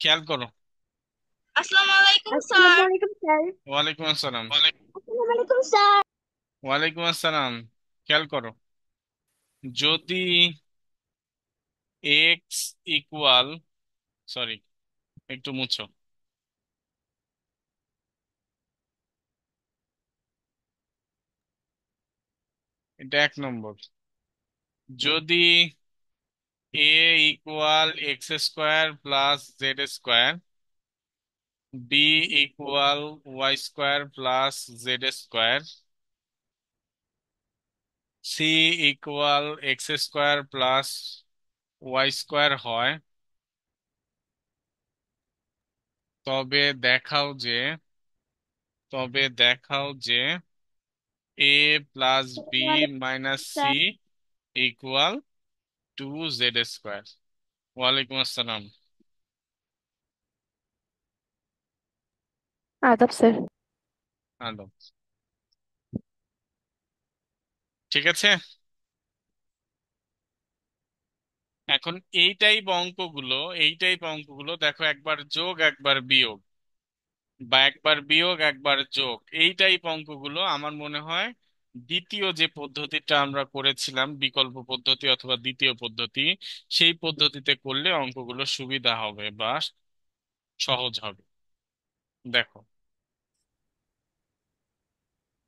খেয়াল করো। আসসালামু আলাইকুম আসসালামু স্যার। আলাইকুম স্যার। ওয়ালাইকুম আসসালাম। আসসালামু আলাইকুম স্যার। ওয়ালাইকুম আসসালাম। খেয়াল করো, যদি এক্স ইকুয়াল, সরি, একটু মুছো। এটা 1 নম্বর। যদি a equal x square plus z square, b equal y square plus z square, c equal x square plus y square হয়, তবে দেখাও যে তবে দেখাও যে এ প্লাস বি আসসালামু আলাইকুম minus C sir. Equal to Z square. ওয়ালাইকুম আসসালাম। আদাব স্যার। হ্যালো, ঠিক আছে। এখন এই টাইপ অঙ্কগুলো দেখো, একবার যোগ একবার বিয়োগ, বা একবার বিয়োগ একবার যোগ, এই টাইপ অঙ্কগুলো আমার মনে হয় দ্বিতীয় যে পদ্ধতিটা আমরা করেছিলাম, বিকল্প পদ্ধতি অথবা দ্বিতীয় পদ্ধতি, সেই পদ্ধতিতে করলে অঙ্কগুলো সুবিধা হবে বা সহজ হবে। দেখো,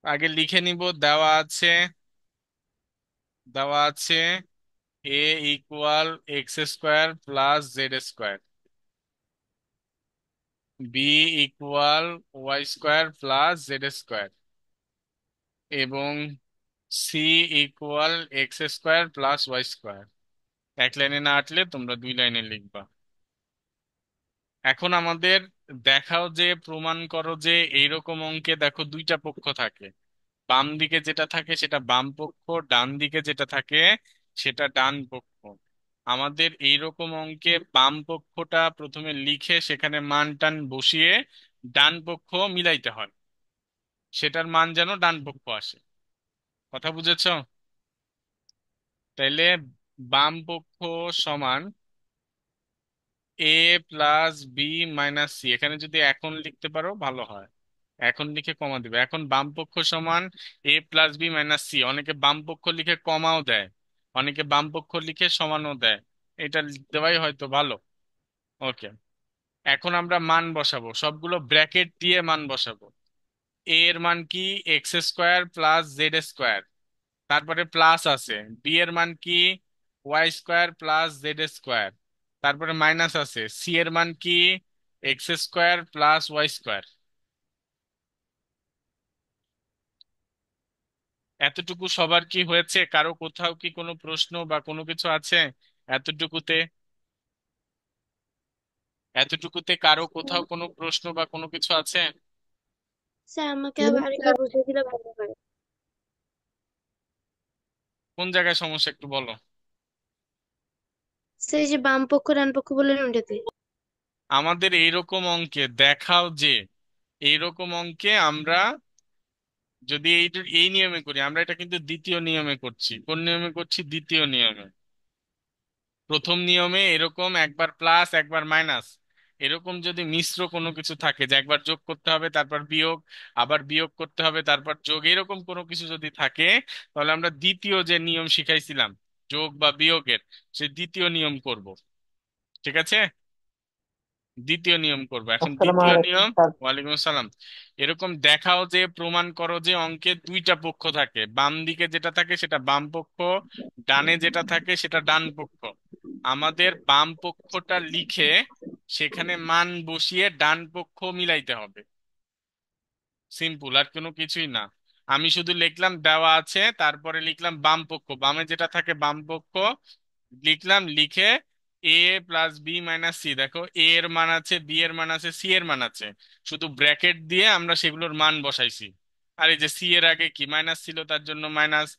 আগে লিখে নিব। দেওয়া আছে a equal x square plus z square, b equal y square plus z square, এবং c equal x square plus y square. এক লাইনে না আটলে তোমরা 2 লাইনে লিখবা। এখন আমাদের দেখাও যে, প্রমাণ করো যে এইরকম অঙ্কে দেখো দুইটা পক্ষ থাকে। বাম দিকে যেটা থাকে সেটা বাম পক্ষ, ডান দিকে যেটা থাকে সেটা ডান পক্ষ। আমাদের এইরকম অঙ্কে বাম পক্ষটা প্রথমে লিখে সেখানে মান টান বসিয়ে ডান পক্ষ মিলাইতে হয়, সেটার মান যেন ডান পক্ষ আসে। কথা বুঝেছো? তাইলে বাম পক্ষ সমান এ প্লাস বি মাইনাস সি, এখানে যদি এখন লিখতে পারো ভালো হয়, এখন লিখে কমা দিবে। এখন বাম পক্ষ সমান এ প্লাস বি মাইনাস সি, অনেকে বাম পক্ষ লিখে কমাও দেয়, অনেকে বাম পক্ষ লিখে সমানও দেয়। এটা দেওয়াই হয়তো ভালো। ওকে, এখন আমরা মান বসাবো, সবগুলো ব্র্যাকেট দিয়ে মান বসাবো। এ এর মান কি? X square plus z square, তারপরে প্লাস আছে। বি এর মান কি? Y square plus z square, তারপরে মাইনাস আছে। সি এর মান কি? X square plus y square. এতটুকু সবার কি হয়েছে? কারো কোথাও কি কোনো প্রশ্ন বা কোনো কিছু আছে? এতটুকুতে এতটুকুতে কারো কোথাও কোনো প্রশ্ন বা কোনো কিছু আছে? স্যার আমাকে আবার আরেকবার বুঝিয়ে দিলে ভালো হয়। কোন জায়গায় সমস্যা একটু বলো। স্যার এই যে বাম পক্ষ ডান পক্ষ বললেন ওটাতে। আমাদের এইরকম অঙ্কে দেখাও যে, এইরকম অঙ্কে আমরা যদি এই নিয়মে করি, আমরা এটা কিন্তু দ্বিতীয় নিয়মে করছি। কোন নিয়মে করছি? দ্বিতীয় নিয়মে। প্রথম নিয়মে এরকম একবার প্লাস একবার মাইনাস, এরকম যদি মিশ্র কোনো কিছু থাকে, যে একবার যোগ করতে হবে তারপর বিয়োগ, আবার বিয়োগ করতে হবে তারপর যোগ, এরকম কোনো কিছু যদি থাকে, তাহলে আমরা দ্বিতীয় যে নিয়ম শিখাইছিলাম যোগ বা বিয়োগের, সেই দ্বিতীয় নিয়ম করব। ঠিক আছে, দ্বিতীয় নিয়ম করব এখন। আসসালামু দ্বিতীয় আলাইকুম নিয়ম, স্যার। ওয়ালাইকুম আসসালাম। এরকম দেখাও যে, প্রমাণ করো যে অঙ্কে দুইটা পক্ষ থাকে, বাম দিকে যেটা থাকে সেটা বাম পক্ষ, ডানে যেটা থাকে সেটা ডান পক্ষ। আমাদের বাম পক্ষটা লিখে সেখানে মান বসিয়ে ডান পক্ষ মিলাইতে হবে। সিম্পল, আর কোনো কিছুই না। আমি শুধু লিখলাম দেওয়া আছে, তারপরে লিখলাম বাম পক্ষ, বামে যেটা থাকে বাম পক্ষ লিখলাম, লিখে এ প্লাস বি মাইনাস সি, দেখো এ এর মান আছে, বি এর মান আছে, সি এর মান আছে, শুধু ব্র্যাকেট দিয়ে আমরা সেগুলোর মান বসাইছি। আর এই যে সি এর আগে কি মাইনাস ছিল তার জন্য মাইনাস,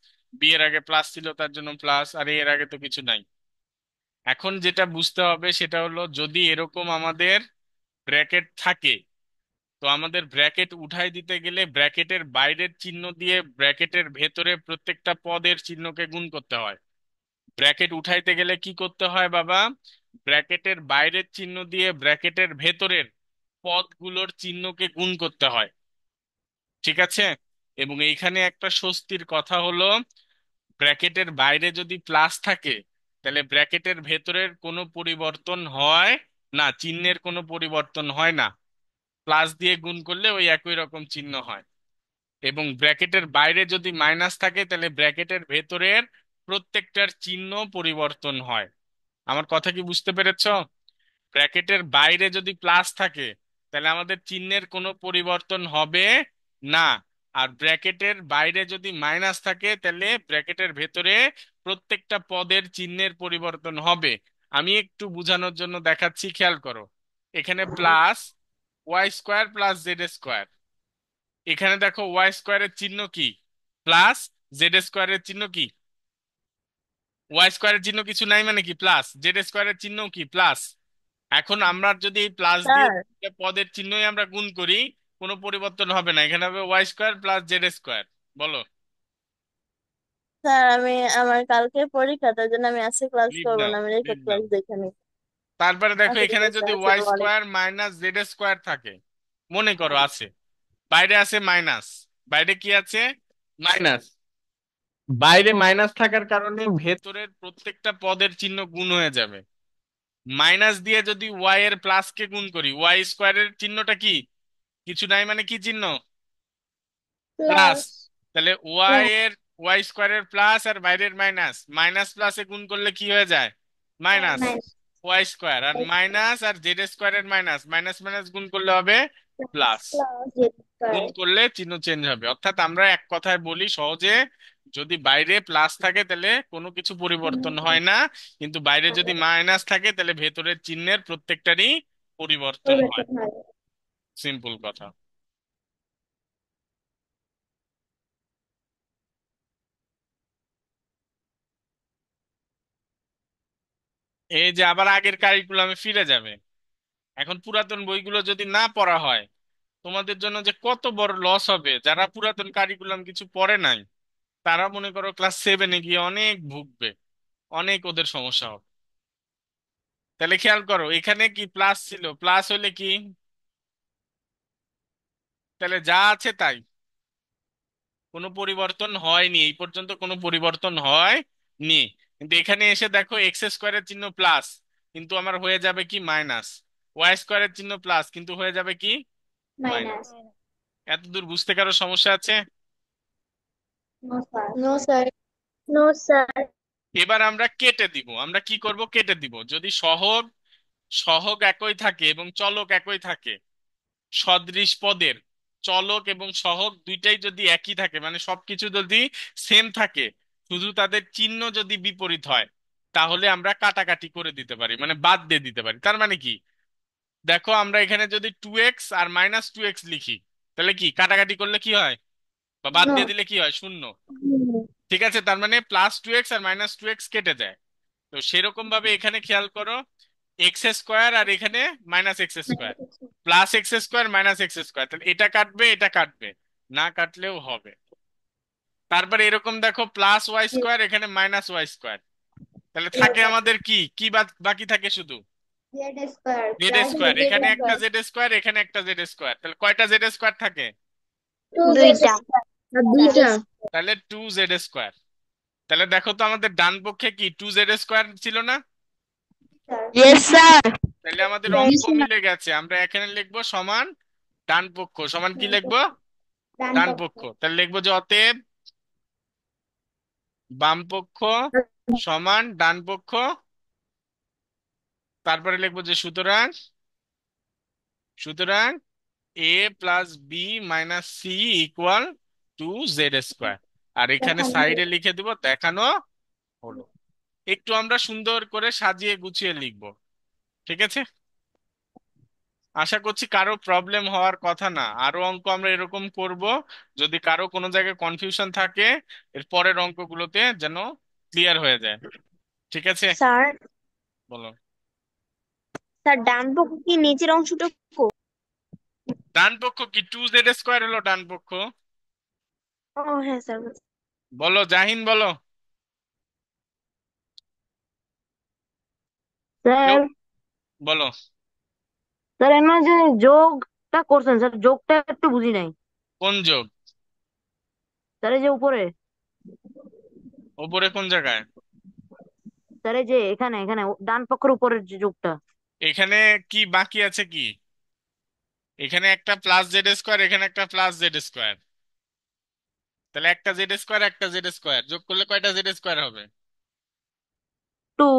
বি এর আগে প্লাস ছিল তার জন্য প্লাস, আর এ এর আগে তো কিছু নাই। এখন যেটা বুঝতে হবে সেটা হলো, যদি এরকম আমাদের ব্র্যাকেট থাকে, তো আমাদের ব্র্যাকেট উঠাই দিতে গেলে ব্র্যাকেটের বাইরের চিহ্ন দিয়ে ব্র্যাকেটের ভেতরে প্রত্যেকটা পদের চিহ্নকে গুণ করতে হয়। ব্র্যাকেট উঠাইতে গেলে কি করতে হয় বাবা? ব্র্যাকেটের বাইরের চিহ্ন দিয়ে ব্র্যাকেটের ভেতরের পদগুলোর চিহ্নকে গুণ করতে হয়। ঠিক আছে? এবং এইখানে একটা স্বস্তির কথা হলো, ব্র্যাকেটের বাইরে যদি প্লাস থাকে তাহলে ব্র্যাকেটের ভেতরের কোনো পরিবর্তন হয় না, চিহ্নের কোনো পরিবর্তন হয় না। প্লাস দিয়ে গুণ করলে ওই একই রকম চিহ্ন হয়। এবং ব্র্যাকেটের বাইরে যদি মাইনাস থাকে তাহলে ব্র্যাকেটের ভেতরের প্রত্যেকটার চিহ্ন পরিবর্তন হয়। আমার কথা কি বুঝতে পেরেছো? ব্র্যাকেটের বাইরে যদি প্লাস থাকে তাহলে আমাদের চিহ্নের কোনো পরিবর্তন হবে না। আর ব্র্যাকেটের বাইরে যদি মাইনাস থাকে তাহলে ব্র্যাকেটের ভেতরে প্রত্যেকটা পদের চিহ্নের পরিবর্তন হবে। আমি একটু বোঝানোর জন্য দেখাচ্ছি, খেয়াল করো। এখানে plus y square plus z square, এখানে দেখো ওয়াই স্কোয়ারের চিহ্ন কি প্লাস, জেড স্কোয়ারের চিহ্ন কি, ওয়াই স্কোয়ারের চিহ্ন কিছু নাই মানে কি প্লাস, জেড স্কোয়ারের চিহ্ন কি প্লাস। এখন আমরা যদি এই প্লাস দিয়ে স্যার দুইটা পদের চিহ্নই আমরা গুণ করি, কোনো পরিবর্তন হবে না, এখানে হবে y square plus z square. বলো। স্যার আমি আমার কালকে পরীক্ষা, তার জন্য আমি আজকে ক্লাস লিখ করবো দাও, না, আমি রেকর্ড লিখ দাও। ক্লাস দেখে নিই। তারপরে দেখো আচ্ছা ঠিক এখানে আছে, যদি ওয়াই আসসালামু আলাইকুম। স্কোয়ার মাইনাস জেড স্কোয়ার থাকে, মনে করো আছে, বাইরে আছে মাইনাস, বাইরে কি আছে মাইনাস, বাইরে মাইনাস থাকার কারণে ভেতরের প্রত্যেকটা পদের চিহ্ন গুণ হয়ে যাবে। মাইনাস দিয়ে যদি ওয়াই এর প্লাস কে গুণ করি, ওয়াই স্কোয়ারের চিহ্নটা কি কিছু নাই মানে কি চিহ্ন প্লাস। প্লাস। তাহলে ওয়াই এর ওয়াই স্কোয়ারের প্লাস আর বাইরের মাইনাস, মাইনাস প্লাসে গুণ করলে কি হয়ে যায় মাইনাস মাইনাস। ওয়াই স্কোয়ার, আর মাইনাস আর জেড স্কোয়ারের মাইনাস, মাইনাস মাইনাস গুণ করলে হবে প্লাস। প্লাস জেড গুণ স্কয়ার। করলে চিহ্ন চেঞ্জ হবে। অর্থাৎ আমরা এক কথায় বলি সহজে, যদি বাইরে প্লাস থাকে তাহলে কোনো কিছু পরিবর্তন হয় না, কিন্তু বাইরে যদি মাইনাস থাকে তাহলে ভেতরের চিহ্নের প্রত্যেকটারই পরিবর্তন হয়। সিম্পল কথা। এই যে আবার আগের কারিকুলামে ফিরে যাবে। এখন পুরাতন বইগুলো যদি না পড়া হয়, তোমাদের জন্য যে কত বড় লস হবে। যারা পুরাতন কারিকুলাম কিছু পড়ে নাই তারা মনে করো ক্লাস 7-এ গিয়ে অনেক ভুগবে, অনেক ওদের সমস্যা হবে। তাহলে খেয়াল করো, এখানে কি প্লাস ছিল, প্লাস হলে কি তাহলে যা আছে তাই, কোনো পরিবর্তন হয়নি, এই পর্যন্ত কোনো পরিবর্তন হয়নি। কিন্তু এখানে এসে দেখো এক্স স্কোয়ারের চিহ্ন প্লাস, কিন্তু আমার হয়ে যাবে কি মাইনাস, ওয়াই স্কোয়ারের চিহ্ন প্লাস কিন্তু হয়ে যাবে কি মাইনাস। মাইনাস। এত দূর বুঝতে কারো সমস্যা আছে? No sir. No sir. No sir. এবার আমরা কেটে দিব, আমরা কি করব কেটে দিব। যদি সহগ সহগ একই থাকে এবং চলক একই থাকে, সদৃশ পদের চলক এবং সহগ দুইটাই যদি একই থাকে, মানে সবকিছু যদি সেম থাকে, শুধু তাদের চিহ্ন যদি বিপরীত হয়, তাহলে আমরা কাটাকাটি করে দিতে পারি, মানে বাদ দিয়ে দিতে পারি। তার মানে কি, দেখো আমরা এখানে যদি 2x আর -2x লিখি, তাহলে কি কাটাকাটি করলে কি হয় বা বাদ নো। দিয়ে দিলে কি হয় শূন্য। ঠিক আছে, তার মানে +2x আর -2x কেটে যায়। তো সেরকম ভাবে এখানে খেয়াল করো, এক্স স্কোয়ার আর এখানে -x square, +x square -x square, তাহলে এটা কাটবে এটা কাটবে, না কাটলেও হবে। তারপরে এরকম দেখো +y স্কোয়ার এখানে -y স্কোয়ার, তাহলে থাকে আমাদের কি কি বাকি থাকে শুধু Z square Z plus square, Z এখানে একটা স্কয়ার। জেড স্কোয়ার এখানে একটা জেড স্কোয়ার, তাহলে কয়টা জেড স্কোয়ার থাকে টু জেড দুইটা। স্কয়ার। আর দুইটা। তাহলে 2z স্কোয়ার। তাহলে দেখো তো আমাদের ডান পক্ষে কি 2z স্কোয়ার ছিল না? স্যার। Yes sir. তাহলে আমাদের অঙ্ক মিলে গেছে। আমরা এখানে লিখবো সমান ডান পক্ষ, সমান কি লিখবো ডান ডান পক্ষ। পক্ষ, তাহলে লিখবো যে অতএব বাম পক্ষ সমান ডান পক্ষ। তারপরে লিখবো যে সুতরাং সুতরাং a plus b minus c equal 2z square. আর এখানে দেখানো সাইডে হলো। লিখে দিব দেখানো হলো। একটু আমরা সুন্দর করে সাজিয়ে গুছিয়ে লিখবো। ঠিক আছে? আশা করছি কারো প্রবলেম হওয়ার কথা না, আরো অঙ্ক আমরা এরকম করব। যদি কারো কোনো জায়গায় কনফিউশন থাকে, এর পরের অঙ্কগুলোতে যেন ক্লিয়ার হয়ে যায়। ঠিক আছে? স্যার, বলো। স্যার ডান পক্ষ কি নিচের অংশটুকু? ডান পক্ষ কি 2z স্কোয়ার হলো ডান পক্ষ। ও হ্যাঁ স্যার। বলো জাহিন বলো। কেউ স্যার, বলো। স্যার এমন যে যোগটা করছেন স্যার, যোগটা একটু বুঝি নাই। কোন যোগ? স্যার এই যে উপরে, ওপরে কোন জায়গায়? স্যার এই যে এখানে এখানে ডান পক্ষের উপরের যে যোগটা। এখানে কি বাকি আছে কি? এখানে একটা প্লাস জেড স্কোয়ার, এখানে একটা প্লাস জেড স্কোয়ার। তাহলে একটা জেড স্কোয়ার একটা জেড স্কোয়ার যোগ করলে কয়টা জেড স্কোয়ার হবে? 2।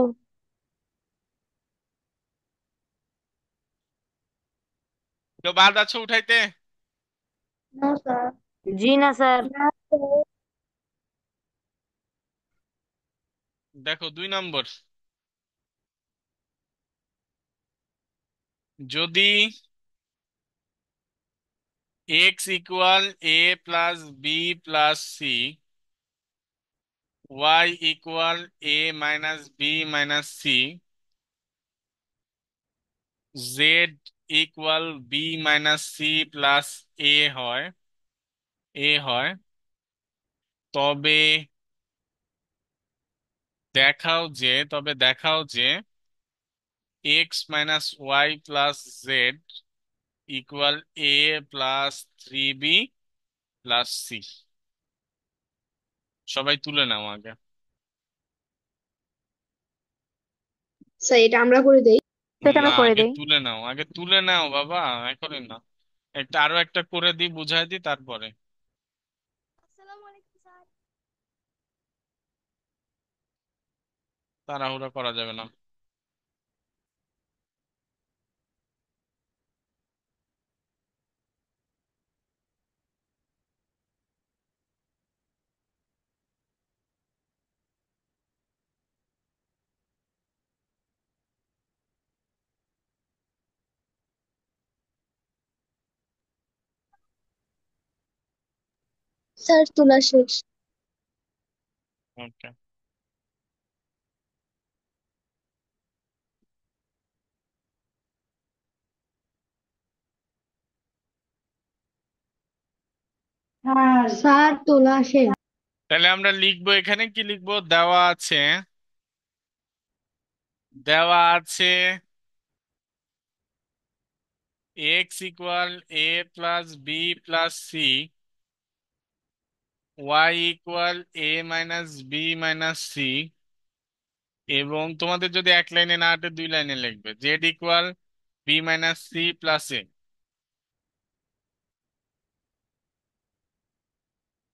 কেউ বাদ আছে উঠাইতে? No, sir. জি না স্যার। Not sir. দেখো 2 নম্বর, যদি x equal a plus b plus c, y equal a minus b minus c, z equal b minus c plus a হয়, তবে দেখাও যে x minus y plus z equal a plus 3b plus c. সবাই তুলে নাও আগে। Sir এটা আমরা করে দেই। সেটা না, আমি করে আগে দেই। তুলে নাও, আগে তুলে নাও বাবা, এখনই না। আরো একটা করে দিই, বুঝাই দিই তারপরে। আসসালামু আলাইকুম স্যার। তাড়াহুড়া করা যাবে না। স্যার তোলা শেষ। ওকে। স্যার তোলা শেষ। তাহলে আমরা লিখবো, এখানে কি লিখবো? দেওয়া আছে x equal a plus b plus c, y equal a minus b minus c, এবং তোমাদের যদি এক লাইনে না আটে 2 লাইনে লিখবে z equal b minus c plus a.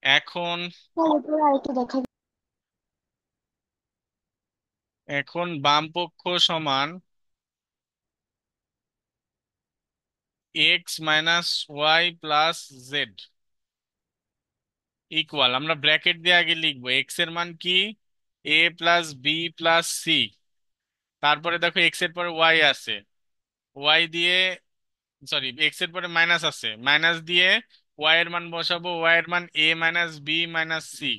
এখন স্যার এরপরে আরেকটা দেখা। এখন বাম পক্ষ সমান x minus y plus z equal, আমরা ব্র্যাকেট দিয়ে আগে লিখবো এক্স এর মান কি, a plus b plus c. তারপরে দেখো এক্স এর পরে ওয়াই আছে, ওয়াই দিয়ে, সরি, এক্স এর পরে মাইনাস আছে, মাইনাস দিয়ে ওয়াই এর মান বসাবো, ওয়াই এর মান এ মাইনাস বি মাইনাস সি।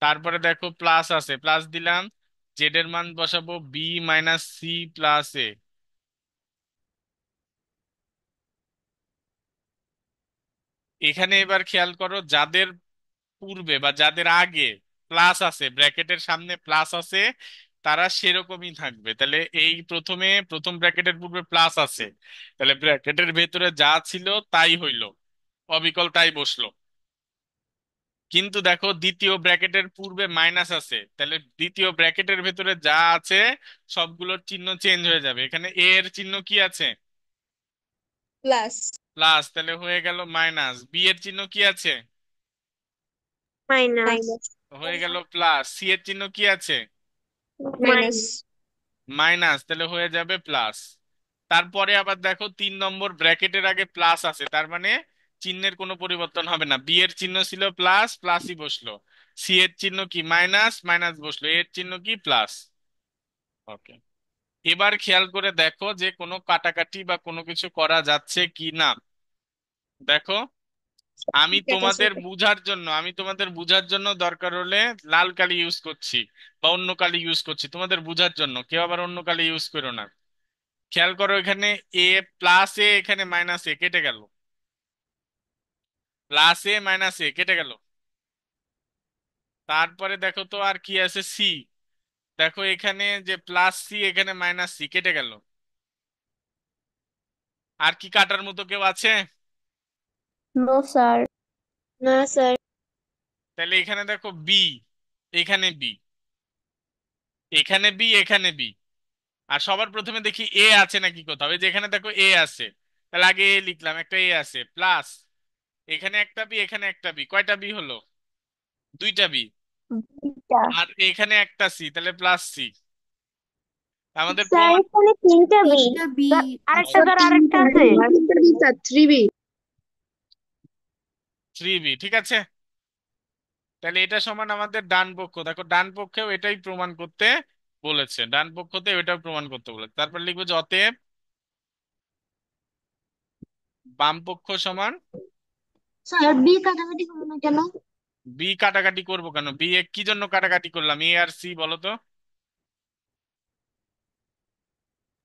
তারপরে দেখো প্লাস আছে, প্লাস দিলাম, জেড এর মান বসাবো বি মাইনাস সি প্লাস এ। এখানে এবার খেয়াল করো, যাদের পূর্বে বা যাদের আগে প্লাস আছে, ব্র্যাকেটের সামনে প্লাস আছে, তারা সেরকমই থাকবে। তাহলে এই প্রথমে প্রথম ব্র্যাকেটের পূর্বে প্লাস আছে, তাহলে ব্র্যাকেটের ভেতরে যা ছিল তাই হইলো, অবিকল তাই বসলো। কিন্তু দেখো দ্বিতীয় ব্র্যাকেটের পূর্বে মাইনাস আছে, তাহলে দ্বিতীয় ব্র্যাকেটের ভেতরে যা আছে সবগুলোর চিহ্ন চেঞ্জ হয়ে যাবে। এখানে এ এর চিহ্ন কি আছে? প্লাস। প্লাস, তাহলে হয়ে গেল মাইনাস। বি এর চিহ্ন কি আছে? মাইনাস। হয়ে গেল প্লাস। সি এর চিহ্ন কি আছে? মাইনাস। মাইনাস, তাহলে হয়ে যাবে প্লাস। তারপরে আবার দেখো 3 নম্বর ব্র্যাকেটের আগে প্লাস আছে, তার মানে চিহ্নের কোনো পরিবর্তন হবে না। বি এর চিহ্ন ছিল প্লাস, প্লাসই বসলো। সি এর চিহ্ন কি? মাইনাস, মাইনাস বসলো। এর চিহ্ন কি? প্লাস। ওকে। এবার খেয়াল করে দেখো যে কোনো কাটাকাটি বা কোনো কিছু করা যাচ্ছে কি না। দেখো, ঠিক আছে স্যার। আমি তোমাদের বুঝার জন্য দরকার হলে লাল কালি ইউজ করছি বা অন্য কালি ইউজ করছি, তোমাদের বুঝার জন্য। কেউ আবার অন্য কালি ইউজ করো না। খেয়াল করো, এখানে এ প্লাস এ, এখানে মাইনাস এ, কেটে গেল। প্লাস এ মাইনাস এ কেটে গেল। তারপরে দেখো তো আর কি আছে? সি। দেখো এখানে যে প্লাস সি, এখানে মাইনাস সি, কেটে গেল। আর কি কাটার মতো কেউ আছে? No sir. না স্যার। তাহলে এখানে দেখো বি, এখানে বি, এখানে বি, এখানে বি। আর সবার প্রথমে দেখি এ আছে নাকি কোথাও। এই যে এখানে দেখো এ আছে, তাহলে আগে এ লিখলাম, একটা এ আছে, প্লাস এখানে একটা বি, এখানে একটা বি, কয়টা বি হলো? দুইটা বি। বিটা। আর এখানে একটা সি, তাহলে প্লাস সি। আমাদের স্যার প্রমাণ এখানে তিনটা বি। তিনটা বি। স্যার আরেকটা, স্যার স্যার আরেকটা তিনটা আছে। বি। তিনটা B sir, 3B। Three B, ঠিক আছে। তাহলে এটা সমান আমাদের ডান পক্ষ। দেখো ডান পক্ষেও এটাই প্রমাণ করতে বলেছে, ডান পক্ষতে এটাও প্রমাণ করতে বলেছে। তারপর লিখবো যে অতএব বাম পক্ষ সমান। স্যার বি কাটাকাটি করো না কেন? বি কাটাকাটি করবো কেন? বি এ কি জন্য কাটাকাটি করলাম? এ আর সি বলো তো,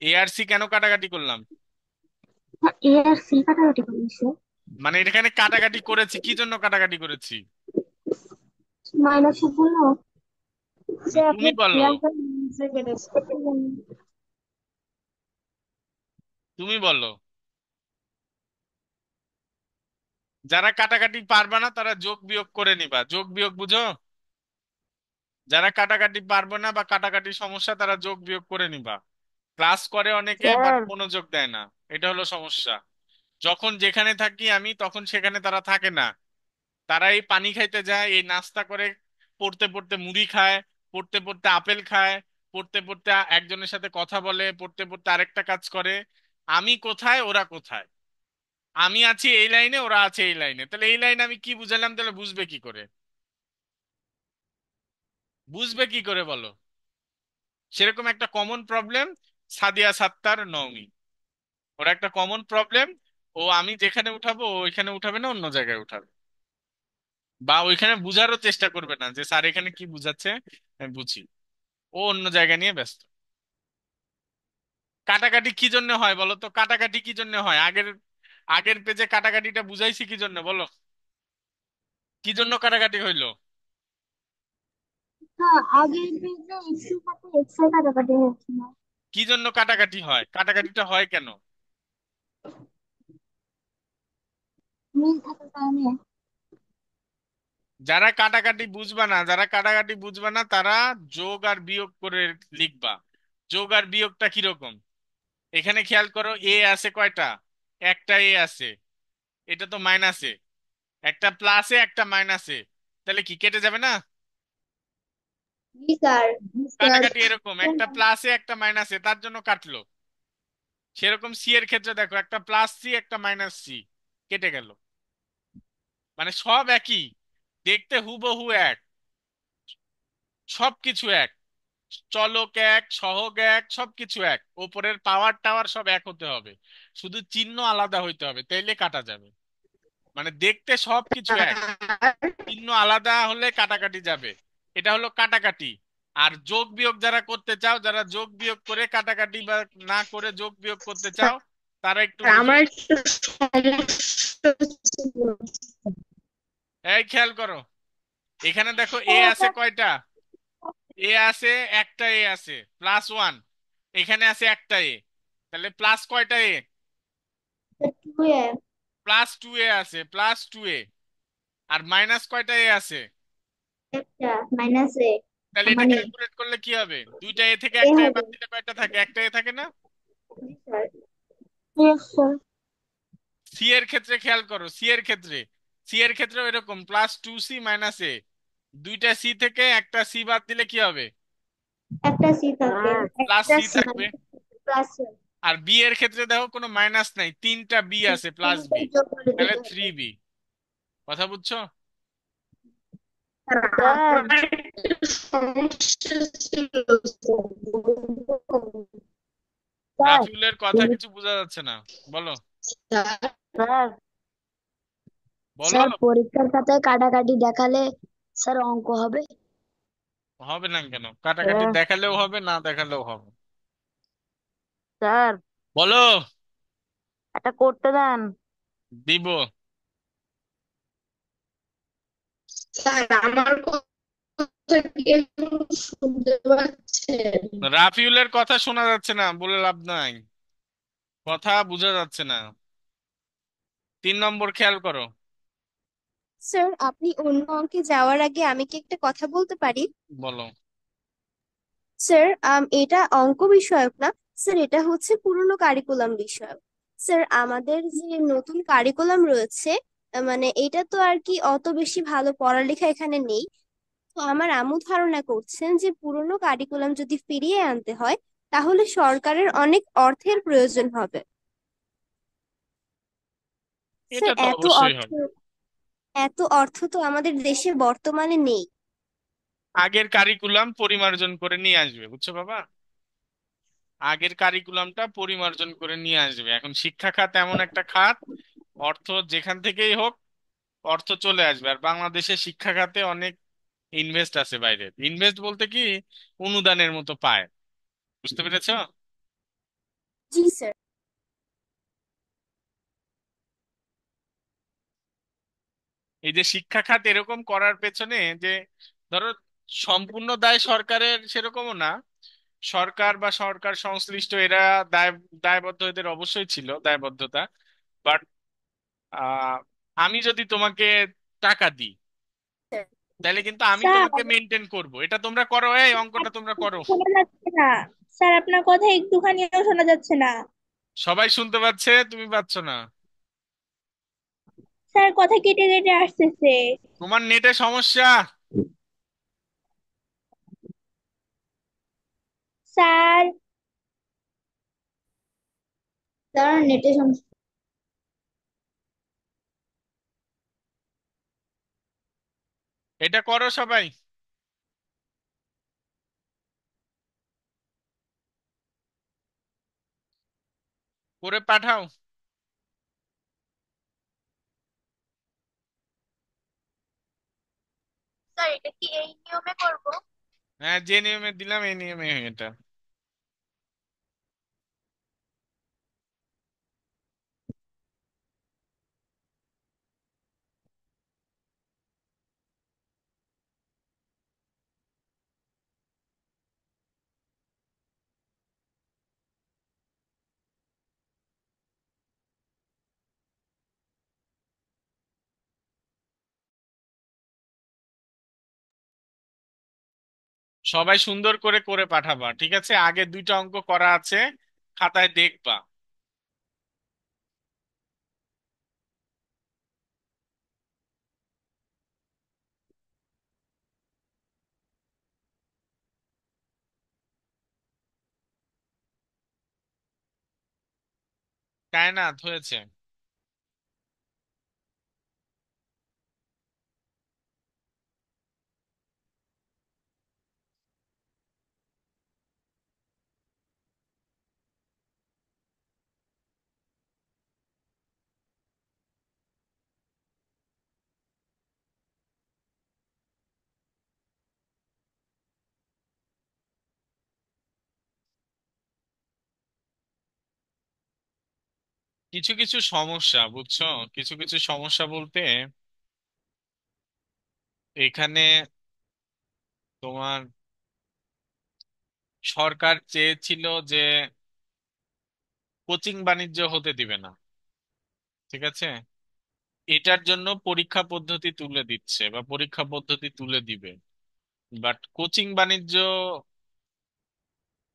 এ আর সি কেন কাটাকাটি করলাম? এ আর সি কাটাকাটি করেছে। মানে এখানে কাটাকাটি করেছি, কি জন্য কাটাকাটি করেছি? মাইনাসের জন্য। না, স্যার আপনি তুমি বলো, খেয়াল করে নিচে কেটেছে। তুমি বলো। যারা কাটাকাটি পারবে না তারা যোগ বিয়োগ করে নিবা, যোগ বিয়োগ বুঝো? যারা কাটাকাটি পারবে না বা কাটাকাটি সমস্যা, তারা যোগ বিয়োগ করে নিবা। ক্লাস করে অনেকে বাট স্যার মনোযোগ দেয় না, এটা হলো সমস্যা। যখন যেখানে থাকি আমি তখন সেখানে তারা থাকে না। তারা এই পানি খাইতে যায়, এই নাস্তা করে, পড়তে পড়তে মুড়ি খায়, পড়তে পড়তে আপেল খায়, পড়তে পড়তে একজনের সাথে কথা বলে, পড়তে পড়তে আরেকটা কাজ করে। আমি কোথায়, ওরা কোথায়? আমি আছি এই লাইনে, ওরা আছে এই লাইনে, তাহলে এই লাইনে আমি কি বুঝালাম? তাহলে বুঝবে কি করে? বুঝবে কি করে বলো? সেরকম একটা কমন প্রবলেম সাদিয়া সাত্তার নওমি, ওরা একটা কমন প্রবলেম। ও আমি যেখানে উঠাবো ও ওইখানে উঠাবে না, অন্য জায়গায় উঠাবে, বা ওইখানে বুঝারও চেষ্টা করবে না যে স্যার এখানে কি বুঝাচ্ছে আমি বুঝি। ও অন্য জায়গা নিয়ে ব্যস্ত। কাটাকাটি কি জন্য হয় বলো তো? কাটাকাটি কি জন্য হয়? আগের আগের পেজে কাটাকাটিটা বুঝাইছি কি জন্য বলো? কি জন্য কাটাকাটি হইলো? হ্যাঁ, আগের পেজে এক্স এর সাথে এক্স এর কাটাকাটি হচ্ছিল। কি জন্য কাটাকাটি হয়? কাটাকাটিটা হয় কেন? মিল থাকার কারণে। যারা কাটাকাটি বুঝবা না, যারা কাটাকাটি বুঝবা না তারা যোগ আর বিয়োগ করে লিখবা। যোগ আর বিয়োগটা কিরকম? এখানে খেয়াল করো, এ আছে কয়টা? একটা এ আছে, এটা তো মাইনাসে। একটা প্লাসে, একটা মাইনাসে, তাহলে কি কেটে যাবে না? জি স্যার। জি স্যার। কাটাকাটি এরকম, একটা প্লাসে একটা মাইনাসে, তার জন্য কাটলো। সেরকম সি এর ক্ষেত্রে দেখো, একটা প্লাস সি, একটা মাইনাস সি, কেটে গেল। মানে সব একই, দেখতে হুবহু এক, সবকিছু এক, চলক এক, সহগ এক, সবকিছু এক, ওপরের পাওয়ার টাওয়ার সব এক হতে হবে, শুধু চিহ্ন আলাদা হইতে হবে, তাইলে কাটা যাবে। মানে দেখতে সবকিছু এক, চিহ্ন আলাদা হলে কাটাকাটি যাবে। এটা হলো কাটাকাটি। আর যোগ বিয়োগ যারা করতে চাও, যারা যোগ বিয়োগ করে কাটাকাটি বা না করে যোগ বিয়োগ করতে চাও, তারা একটু বুঝো। আমার একটা সমস্যা ছিল। এই খেয়াল করো, এখানে দেখো এ আছে কয়টা? এ আছে একটা, এ আছে প্লাস ওয়ান, এখানে আছে একটা এ, তাহলে প্লাস কয়টা এ? টু এ। প্লাস টু এ আছে, প্লাস টু এ। আর মাইনাস কয়টা এ আছে? একটা মাইনাস এ। তাহলে এটা মানে ক্যালকুলেট করলে কি হবে? দুইটা এ থেকে এ একটা এ হবে। বাদ দিলে কয়টা থাকে? একটা এ থাকে না? জি স্যার। Yes sir. সি এর ক্ষেত্রে খেয়াল করো, সি এর ক্ষেত্রে, সি এর ক্ষেত্রে এরকম প্লাস টু সি মাইনাস এ, দুইটা সি থেকে একটা সি বাদ দিলে কি হবে? একটা সি থাকে। স্যার প্লাস একটা সি সি থাকবে। মানে প্লাস। আর বি এর ক্ষেত্রে দেখো কোনো মাইনাস নাই, তিনটা বি আছে, প্লাস বি, যোগ করে তাহলে দিতে থ্রি হবে। বি। কথা বুঝছো? স্যার স্যার আমার একটা সমস্যা ছিল স্যার রাফিউলের কথা কিছু বোঝা যাচ্ছে না, বলো, স্যার। স্যার বলো। স্যার পরীক্ষার খাতায় কাটাকাটি দেখালে স্যার অঙ্ক হবে? হবে না কেন? কাটাকাটি স্যার দেখালেও হবে, না দেখালেও হবে। স্যার বলো। একটা করতে দেন। দিব। স্যার আমার শুনতে পাচ্ছেন? রাফিউলের কথা শোনা যাচ্ছে না, বলে লাভ নাই, কথা বোঝা যাচ্ছে না। 3 নম্বর খেয়াল করো। স্যার, আপনি অন্য অঙ্কে যাওয়ার আগে আমি কি একটা কথা বলতে পারি? বলো। স্যার, এটা অঙ্ক বিষয়ক না। স্যার, এটা হচ্ছে পুরনো কারিকুলাম বিষয়ক। স্যার, আমাদের যে নতুন কারিকুলাম রয়েছে, মানে এটা তো আর কি অত বেশি ভালো পড়ালেখা এখানে নেই। তো আমার আম্মু ধারণা করছেন যে পুরনো কারিকুলাম যদি ফিরিয়ে আনতে হয়, তাহলে সরকারের অনেক অর্থের প্রয়োজন হবে। এটা স্যার, তো অবশ্যই হবে। এত অর্থ তো আমাদের দেশে বর্তমানে নেই। আগের কারিকুলাম পরিমার্জন করে নিয়ে আসবে, বুঝছো বাবা? আগের কারিকুলামটা পরিমার্জন করে নিয়ে আসবে। এখন শিক্ষা খাত এমন একটা খাত, অর্থ যেখান থেকেই হোক অর্থ চলে আসবে। আর বাংলাদেশের শিক্ষা খাতে অনেক ইনভেস্ট আছে, বাইরের ইনভেস্ট বলতে কি অনুদানের মতো পায়। বুঝতে পেরেছো? জি স্যার। এই যে শিক্ষা খাত এরকম করার পেছনে যে, ধরো, সম্পূর্ণ দায় সরকারের সেরকমও না। সরকার বা সরকার সংশ্লিষ্ট এরা দায় দায়বদ্ধ, এদের অবশ্যই ছিল দায়বদ্ধতা। বাট আমি যদি তোমাকে টাকা দিই, তাহলে কিন্তু আমি স্যার, তোমাকে মেনটেন করব। এটা তোমরা করো, এই অঙ্কটা তোমরা করো। শোনা যাচ্ছে না। স্যার, আপনার কথা একটুখানিও শোনা যাচ্ছে না। সবাই শুনতে পাচ্ছে, তুমি পাচ্ছ না? স্যার, কথা কেটে কেটে আসতেছে। তোমার নেটে সমস্যা। স্যার, দাঁড়ান, নেটে সমস্যা। এটা করো সবাই। করে পাঠাও। স্যার, এটা কি এই নিয়মে করব? হ্যাঁ, যে নিয়মে দিলাম এই নিয়মে এটা। সবাই সুন্দর করে করে পাঠাবা, ঠিক আছে? আগে 2টা অঙ্ক করা আছে, খাতায় দেখবা। কায়নাত হয়েছে। কিছু কিছু সমস্যা, বুঝছো? কিছু কিছু সমস্যা বলতে, এখানে তোমার সরকার চেয়েছিল যে কোচিং বাণিজ্য হতে দিবে না, ঠিক আছে? এটার জন্য পরীক্ষা পদ্ধতি তুলে দিচ্ছে বা পরীক্ষা পদ্ধতি তুলে দিবে। বাট কোচিং বাণিজ্য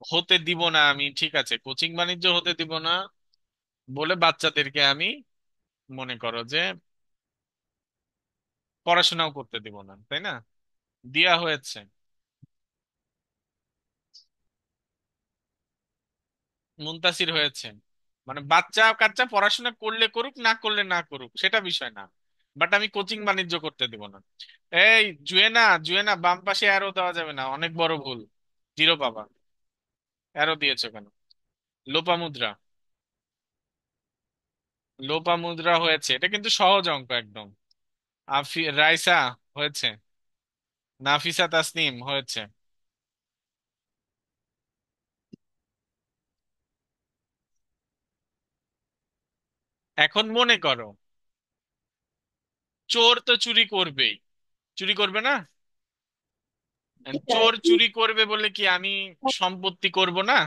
হতে দিব না আমি, ঠিক আছে? কোচিং বাণিজ্য হতে দিব না বলে বাচ্চাদেরকে আমি, মনে করো যে, পড়াশোনাও করতে দিব না, তাই না? দেয়া হয়েছে। মুনতাসির হয়েছে। মানে বাচ্চা কাচ্চা পড়াশোনা করলে করুক, না করলে না করুক, সেটা বিষয় না। বাট আমি কোচিং বাণিজ্য করতে দিব না। এই জুয়েনা, জুয়েনা, বাম পাশে অ্যারো দেওয়া যাবে না, অনেক বড় ভুল। 0 পাবা। অ্যারো দিয়েছো কেন? লোপামুদ্রা। লোপামুদ্রা হয়েছে, এটা কিন্তু সহজ অঙ্ক একদম। রাইসা হয়েছে। নাফিসা তাসনিম হয়েছে। এখন মনে করো, চোর তো চুরি করবেই, চুরি করবে না? চোর চুরি করবে বলে কি আমি সম্পত্তি করব না?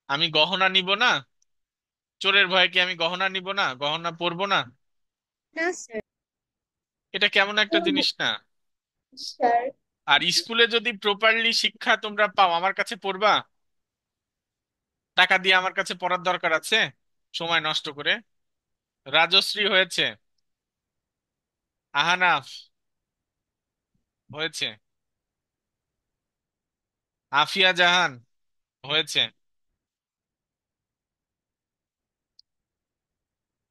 আমি গহনা নিব না? চোরের ভয়ে কি আমি গহনা নিব না, গহনা পরবো না? না স্যার। এটা কেমন একটা জিনিস না? স্যার আর স্কুলে যদি প্রপারলি শিক্ষা তোমরা পাও, আমার কাছে পড়বা? টাকা দিয়ে আমার কাছে পড়ার দরকার আছে সময় নষ্ট করে? রাজশ্রী হয়েছে, আহানাফ হয়েছে, আফিয়া জাহান হয়েছে।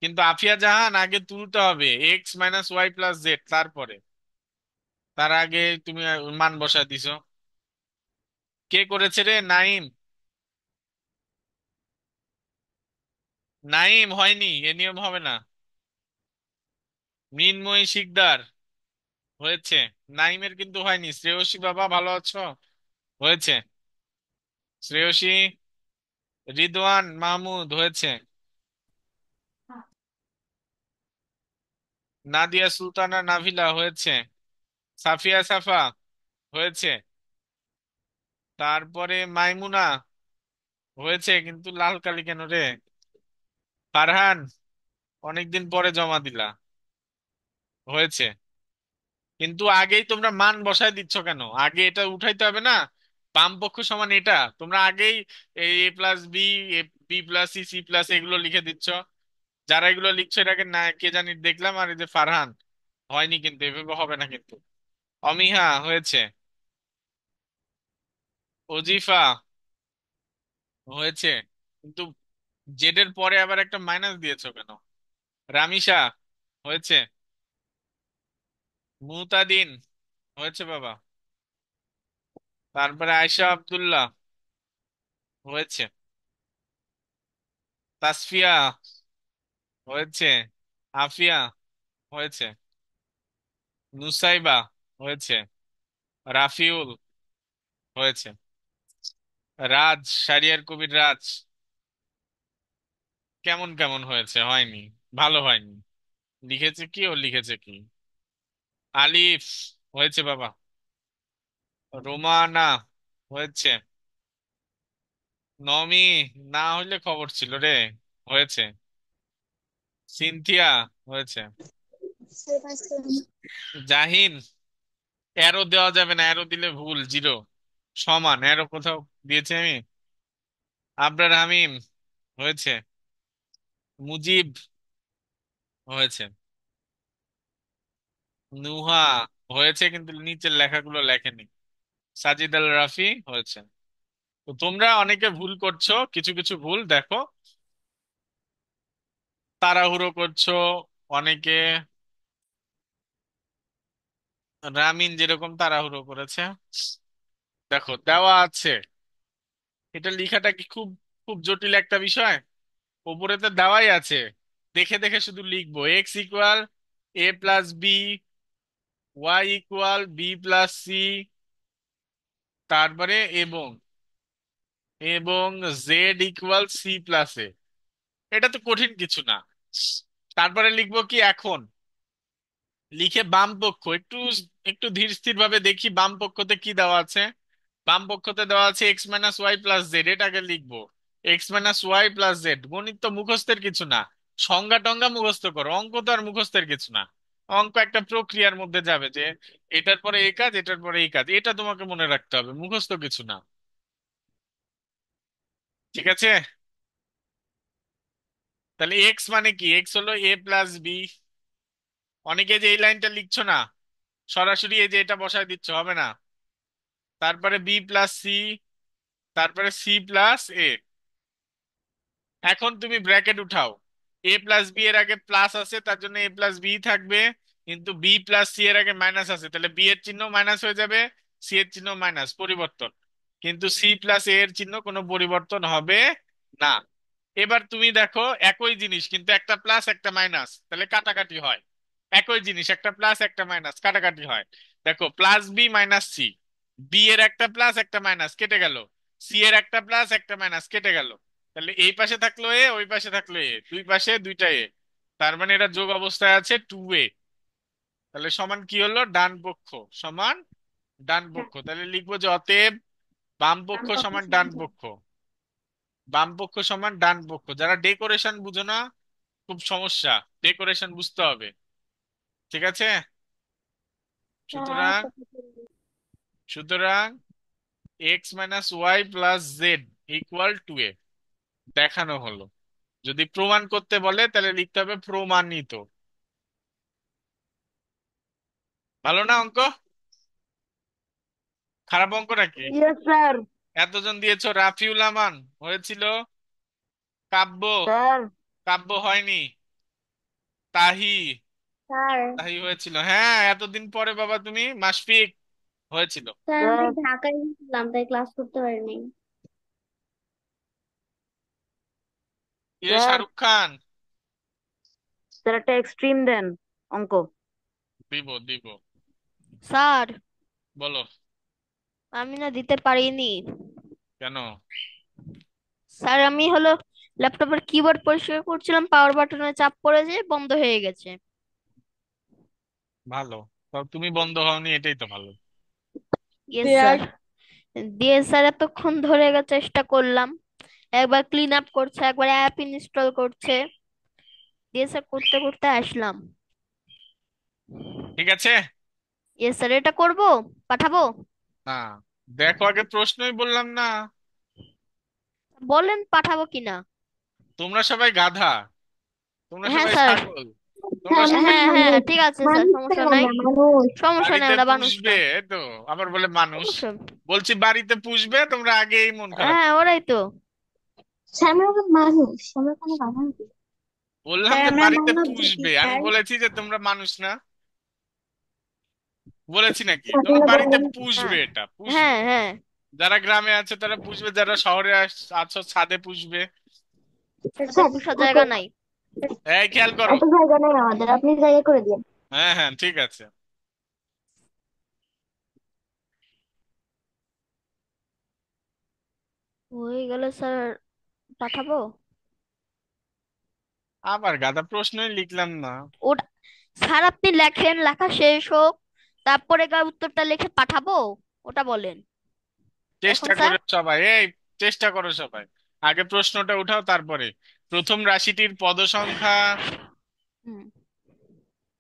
কিন্তু আফিয়া জাহান আগে তুলতে হবে x - y + z, তারপরে। তার আগে তুমি মান বসায় দিছো। কে করেছে রে? নাইম। নাইম হয়নি, এ নিয়ম হবে না। মৃন্ময়ী শিকদার হয়েছে। নাইমের কিন্তু হয়নি। শ্রেয়সী বাবা ভালো আছো? হয়েছে। শ্রেয়সী। রিদওয়ান মাহমুদ হয়েছে। নাদিয়া সুলতানা নাভিলা হয়েছে। সাফিয়া সাফা হয়েছে। তারপরে মাইমুনা হয়েছে, কিন্তু লাল কালি কেন রে? ফারহান অনেকদিন পরে জমা দিলা, হয়েছে। কিন্তু আগেই তোমরা মান বসায় দিচ্ছ কেন? আগে এটা উঠাইতে হবে না? বাম পক্ষ সমান এটা তোমরা আগেই a+b, b+c, c+, এগুলো লিখে দিচ্ছ। যারা এগুলো লিখছো এটাকে না কে জানি দেখলাম, আর এই যে ফারহান হয়নি, কিন্তু এভাবে হবে না কিন্তু। অমিহা হয়েছে। অজিফা হয়েছে, কিন্তু জেড এর পরে আবার একটা মাইনাস দিয়েছো কেন? রামিসা হয়েছে। মুতাদিন হয়েছে বাবা। তারপরে আয়শা আব্দুল্লাহ হয়েছে। তাসফিয়া হয়েছে। আফিয়া হয়েছে। নুসাইবা হয়েছে। রাফিউল হয়েছে। রাজ, শারিয়ার কবির রাজ কেমন কেমন হয়েছে? হয়নি, ভালো হয়নি। লিখেছে কি, ও লিখেছে কি? আলিফ হয়েছে বাবা। রোমানা হয়েছে। নমি না হইলে খবর ছিল রে, হয়েছে। সিনথিয়া হয়েছে। জাহিন, অ্যারো দেওয়া যাবে না, অ্যারো দিলে ভুল, জিরো। সমান অ্যারো কোথাও দিয়েছি আমি? আবরার হামিম হয়েছে। মুজিব হয়েছে। নুহা হয়েছে, কিন্তু নিচের লেখাগুলো লেখেনি। সাজিদ আল রাফি হয়েছে। তো তোমরা অনেকে ভুল করছো, কিছু কিছু ভুল দেখো। তাড়াহুড়ো করছো অনেকে। রামিন যেরকম তাড়াহুড়ো করেছে। দেখো দেওয়া আছে, এটা লেখাটা কি খুব খুব জটিল একটা বিষয়? উপরে তো দেওয়াই আছে, দেখে দেখে শুধু লিখবো। x = a+b, y = b+c, তারপরে এবং এবং z = c+a। এটা তো কঠিন কিছু না। তারপরে লিখবো কি এখন? লিখে বাম পক্ষ একটু একটু ধীর স্থির ভাবে দেখি বাম পক্ষতে কি দেওয়া আছে। বাম পক্ষতে দেওয়া আছে x - y + z, এটাকে লিখবো। x - y + z, গণিত তো মুখস্থের কিছু না। সংজ্ঞা টঙ্গা মুখস্থ করো, অঙ্ক তো আর মুখস্থের কিছু না। অঙ্ক একটা প্রক্রিয়ার মধ্যে যাবে, যে এটার পরে এই কাজ, এটার পরে এই কাজ, এটা তোমাকে মনে রাখতে হবে, মুখস্থ কিছু না। ঠিক আছে? তাহলে এক্স মানে কি? এক্স হলো a+b। অনেকে যে এই লাইনটা লিখছো না, সরাসরি এই যে এটা বসায় দিচ্ছ, হবে না। তারপরে b+c, তারপরে c+a। এখন তুমি ব্র্যাকেট উঠাও। a+b এর আগে প্লাস আছে, তার জন্য a+b থাকবে। কিন্তু b+c এর আগে মাইনাস আছে, তাহলে b এর চিহ্ন মাইনাস হয়ে যাবে, c এর চিহ্ন মাইনাস, পরিবর্তন। কিন্তু c+a এর চিহ্ন কোনো পরিবর্তন হবে না। এবার তুমি দেখো একই জিনিস, কিন্তু একটা প্লাস একটা মাইনাস, তাহলে কাটাকাটি হয়। একই জিনিস, একটা প্লাস একটা মাইনাস, কাটাকাটি হয়। দেখো +b - c, বি এর একটা প্লাস একটা মাইনাস কেটে গেল, সি এর একটা প্লাস একটা মাইনাস কেটে গেল। তাহলে এই পাশে থাকলো এ, ওই পাশে থাকলো এ, দুই পাশে দুইটা এ। তার মানে এটা যোগ অবস্থায় আছে 2a। তাহলে সমান কি হলো? ডান পক্ষ সমান ডান পক্ষ, তাহলে লিখবো যে অতএব বাম পক্ষ সমান ডান পক্ষ। বাম পক্ষ সমান ডান পক্ষ। যারা ডেকোরেশন বুঝো না, খুব সমস্যা, ডেকোরেশন বুঝতে হবে। ঠিক আছে? সুতরাং সুতরাং x minus y plus z equal two a দেখানো হলো। যদি প্রমাণ করতে বলে তাহলে লিখতে হবে প্রমাণিত। ভালো না অঙ্ক? খারাপ অঙ্ক নাকি? Yes sir. এতজন দিয়েছো। রাফিউল আমান হয়েছিল। কাব্য, স্যার। কাব্য হয়নি। তাহি, স্যার তাহি হয়েছিল। হ্যাঁ, এতদিন পরে বাবা তুমি। মাশফিক হয়েছিল। স্যার আমি স্যার। ঢাকায় গেছিলাম তাই ক্লাস করতে পারিনি। এ স্যার। শাহরুখ খান। স্যার একটা এক্সট্রিম দেন অঙ্ক। দিব দিব। স্যার, বলো। আমি না দিতে পারিনি। কেন? স্যার, আমি হলো ল্যাপটপের কিবোর্ড পরিষ্কার করছিলাম, পাওয়ার বাটনে চাপ পড়ে যেয়ে বন্ধ হয়ে গেছে। ভালো। তবে তুমি বন্ধ হওনি, এটাই তো ভালো। Yes sir. দিয়ে স্যার এতক্ষণ ধরে চেষ্টা করলাম, একবার ক্লিন আপ করছে, একবার অ্যাপ ইনস্টল করছে, দিয়ে স্যার করতে করতে আসলাম। ঠিক আছে। ইয়েস স্যার, এটা করব, পাঠাবো। না, দেখো আগে, প্রশ্নই বললাম না। বলেন পাঠাবো কিনা। তোমরা সবাই গাধা, তোমরা হ্যাঁ সবাই স্যার। ছাগল, তোমরা স্যার আমরা সবাই হ্যাঁ হ্যাঁ, মানুষ। ঠিক আছে স্যার, মানুষ সমস্যা স্যার নাই। আমরা মানুষ। সমস্যা নাই, বাড়িতে আমরা মানুষ পুষবে, না। এই তো আবার বলে মানুষ। অবশ্যই। বলছি বাড়িতে পুষবে, তোমরা আগেই মন খারাপ হ্যাঁ, করো। ওরাই তো। স্যার আমরা মানুষ, আমরা কোনো গাধা নাকি? বললাম স্যার যে আমরা বাড়িতে মানব জাতি পুষবে, আমি স্যার। বলেছি যে তোমরা মানুষ না? বলেছি নাকি তোমরা আপনারা বাড়িতে বলেন। পুষবে? হ্যাঁ এটা হ্যাঁ পুষবে। হ্যাঁ। যারা গ্রামে আছে তারা পুষবে, যারা শহরে আছো ছাদে পুষবে। ছাদে স্যার পোষার এত জায়গা নাই। এই খেয়াল করো। এত জায়গা নেই আমাদের, আপনি জায়গা করে দিন। হ্যাঁ হ্যাঁ, ঠিক আছে। হয়ে গেলে স্যার পাঠাবো। আবার গাদা, প্রশ্নই লিখলাম না। ওটা স্যার, আপনি লেখেন, লেখা শেষ হোক, তারপরে উত্তরটা লিখে পাঠাবো, ওটা বলেন এখন চেষ্টা স্যার। করো সবাই, এই চেষ্টা করো সবাই। আগে প্রশ্নটা উঠাও, তারপরে প্রথম রাশিটির পদ সংখ্যা হুম।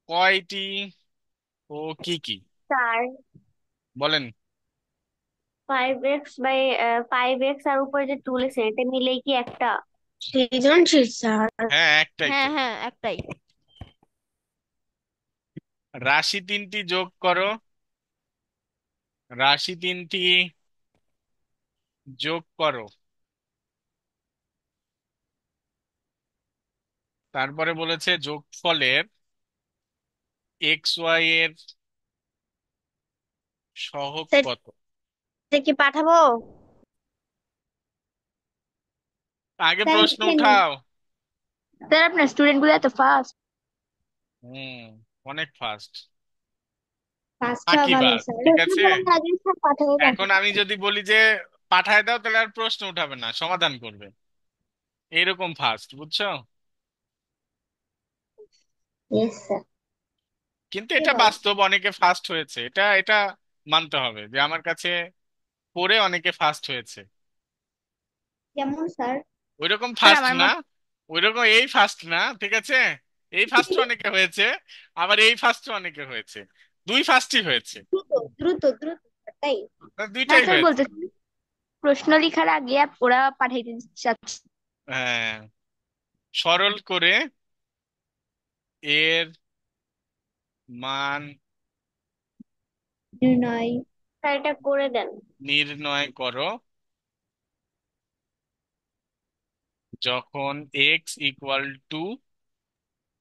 কয়টি ও কি কি স্যার বলেন। 5x আর উপরে যে টু লেখছেন এটা মিলেই কি একটা? সৃজনশীল স্যার। হ্যাঁ, একটাই হ্যাঁ তো। হ্যাঁ, একটাই। রাশি তিনটি যোগ করো। রাশি তিনটি যোগ করো। তারপরে বলেছে যোগফলের এক্স ওয়াই এর সহগ স্যার কত। এটা কি পাঠাবো? আগে থ্যাংক প্রশ্ন ইউ। উঠাও। স্যার আপনার স্টুডেন্ট গুলো এত ফাস্ট। হুম, অনেক ফাস্ট। ফাস্ট হওয়া ভালো ফাঁকিবাজ, স্যার। ঠিক প্রশ্ন আছে। করার আগে স্যার পাঠাবো এখন পাঠাবো। আমি যদি বলি যে পাঠায় দাও, তাহলে আর প্রশ্ন উঠাবে না, সমাধান করবে। এইরকম ফাস্ট, বুঝছো? Yes sir. কিন্তু কি এটা বল? বাস্তব, অনেকে ফাস্ট হয়েছে, এটা এটা মানতে হবে যে আমার কাছে পড়ে অনেকে ফাস্ট হয়েছে। যেমন স্যার? ওইরকম স্যার ফাস্ট আমার না, মত ওইরকম এই ফাস্ট না, ঠিক আছে। এই ফাস্ট অনেকে হয়েছে, আবার এই ফাস্ট অনেকে হয়েছে। দুই ফাস্টই হয়েছে। দ্রুত দ্রুত দ্রুত তাই। হ্যাঁ দুইটাই স্যার হয়েছে। বলতে প্রশ্ন লেখার আগে ওরা পাঠাইতে চাচ্ছে। হ্যাঁ, সরল করে এর মান নির্ণয়। স্যার এটা করে দেন। নির্ণয় করো যখন এক্স ইকুয়াল টু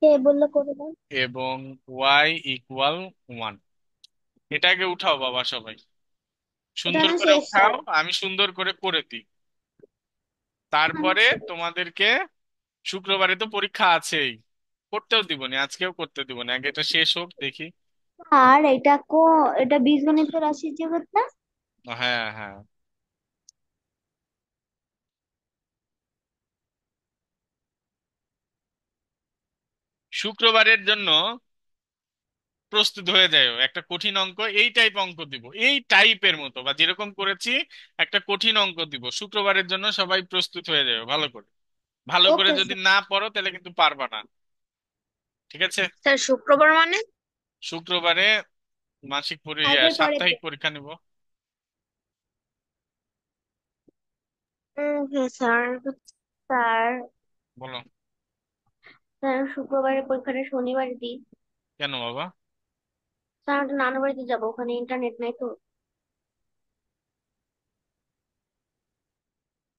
কে বললো করে দেন? এবং ওয়াই ইকুয়াল ওয়ান। এটাকে উঠাও বাবা সবাই, সুন্দর উঠানো করে শেষ উঠাও, স্যার। আমি সুন্দর করে করে দিই। তারপরে তোমাদেরকে শুক্রবারে তো পরীক্ষা আছেই, করতেও দিবনি, আজকেও করতে দিবনি, আগে এটা শেষ হোক দেখি। আর এটা বীজগণিত রাশির জগৎ না? হ্যাঁ হ্যাঁ। শুক্রবারের জন্য প্রস্তুত হয়ে যাও, একটা কঠিন অঙ্ক, এই টাইপ অঙ্ক দিব, এই টাইপের মতো বা যেরকম করেছি একটা কঠিন অঙ্ক দিব শুক্রবারের জন্য। সবাই প্রস্তুত হয়ে যাও ভালো করে। ভালো করে ওকে যদি স্যার। না পড়ো তাহলে কিন্তু পারবা না। ঠিক আছে? স্যার শুক্রবার মানে? শুক্রবারে কালকের পরের সাপ্তাহিক দিন। পরীক্ষা নিব। Okay sir. স্যার, বলো। স্যার শুক্রবারের পরীক্ষাটা শনিবারের দিন। কেন বাবা? স্যার আমি তো নানুর বাড়িতে যাবো, ওখানে ইন্টারনেট নাই তো।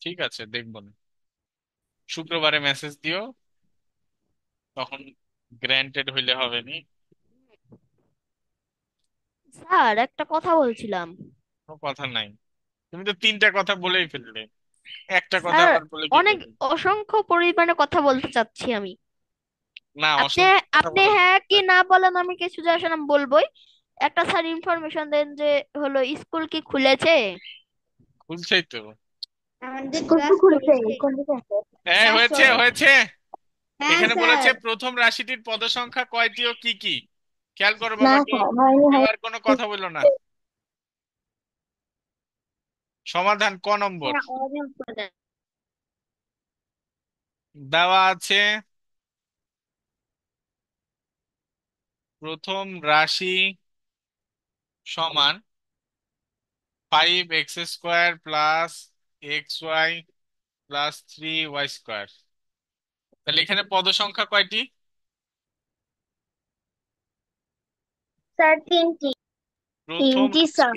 ঠিক আছে, দেখবো না। শুক্রবারে মেসেজ দিও, তখন গ্র্যান্টেড হইলে হবে নি। স্যার একটা কথা বলছিলাম। কোনো কথা নাই, তুমি তো তিনটা কথা বলেই ফেললে, একটা কথা স্যার আবার বলে কি অনেক করবে? অসংখ্য পরিমাণে কথা বলতে চাচ্ছি আমি। না, আপনি অসংখ্য কথা আপনি বলা হ্যাঁ কি দরকার। না বলেন আমি কিছু যায় আসে না, আমি বলবোই। একটা স্যার ইনফরমেশন দেন যে হলো স্কুল কি খুলেছে? খুলছেই তো। আমাদের স্কুল তো ক্লাস খুলেছে, চলছে। স্কুল থেকে আছে। হ্যাঁ, ক্লাস হয়েছে চলে। হয়েছে। হ্যাঁ এখানে বলেছে স্যার। প্রথম রাশিটির পদ সংখ্যা কয়টি ও কি কি। খেয়াল করো না বাবা, কেউ স্যার হয়নি, কেউ হয়নি। আর কোনো কথা বললো না। সমাধান ক নম্বর? হ্যাঁ অরিজিনাল করে দেন। দেওয়া আছে প্রথম রাশি সমান 5x² plus xy plus 3y²। তাহলে এখানে পদ সংখ্যা কয়টি? স্যার তিনটি। প্রথম তিনটি স্যার।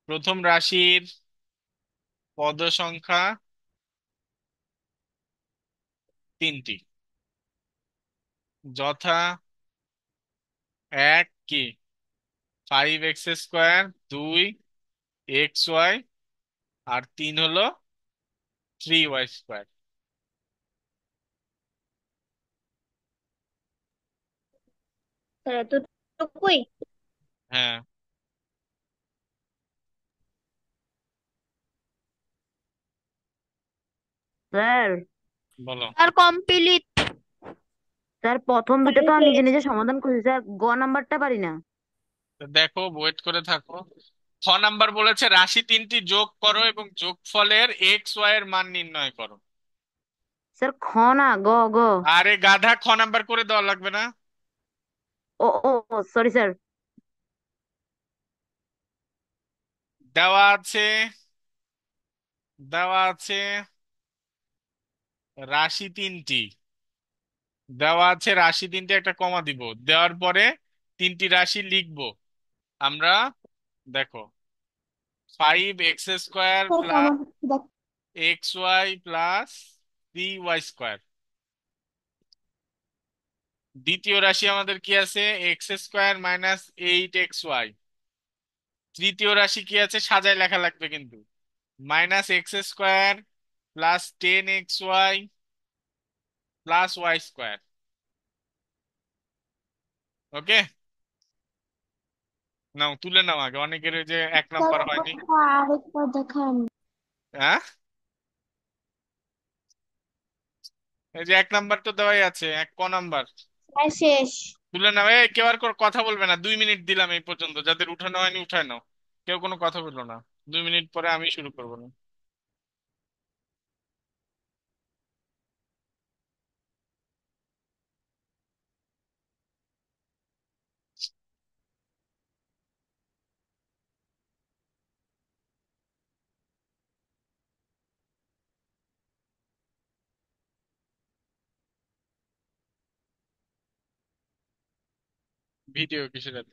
প্রথম রাশির পদ সংখ্যা তিনটি, যথা এক কি 5x², 2xy, আর তিন হলো 3y²। স্যার এতটুকুই? হ্যাঁ, স্যার। বলো। Sir complete. স্যার প্রথম দুইটা তো নিজে নিজে সমাধান করছি স্যার, গ নাম্বারটা পারি না। তো দেখো, ওয়েট করে থাকো। খ নাম্বার বলেছে রাশি তিনটি যোগ করো এবং যোগফলের এক্স ওয়াই এর মান নির্ণয় করো। স্যার খ না, গ গ। আরে গাধা, খ নাম্বার করে দেওয়া লাগবে না? ও ও সরি স্যার। দেওয়া আছে, দেওয়া আছে রাশি তিনটি, দেওয়া আছে রাশি তিনটি, একটা কমা দিব, দেওয়ার পরে তিনটি রাশি লিখবো আমরা। দেখো, 5x² plus xy plus 3y²। দ্বিতীয় রাশি আমাদের কি আছে? x² minus 8xy। তৃতীয় রাশি কি আছে? সাজায় লেখা লাগবে কিন্তু, -x² plus 10xy plus y²। ওকে, নাও তুলে নাও আগে, অনেকের ওই যে এক স্যার নাম্বার হয়নি। আরেকবার দেখান। হ্যাঁ, এই যে এক নাম্বার তো দেওয়াই আছে, এক ক নাম্বার। স্যার শেষ। তুলে নাও, এই কেউ আর কোনো কথা বলবে না, 2 মিনিট দিলাম এই পর্যন্ত, যাদের উঠানো হয়নি উঠায় নাও। কেউ কোনো কথা বললো না, 2 মিনিট পরে আমি শুরু করবো না। ভিডিও কিসের এত?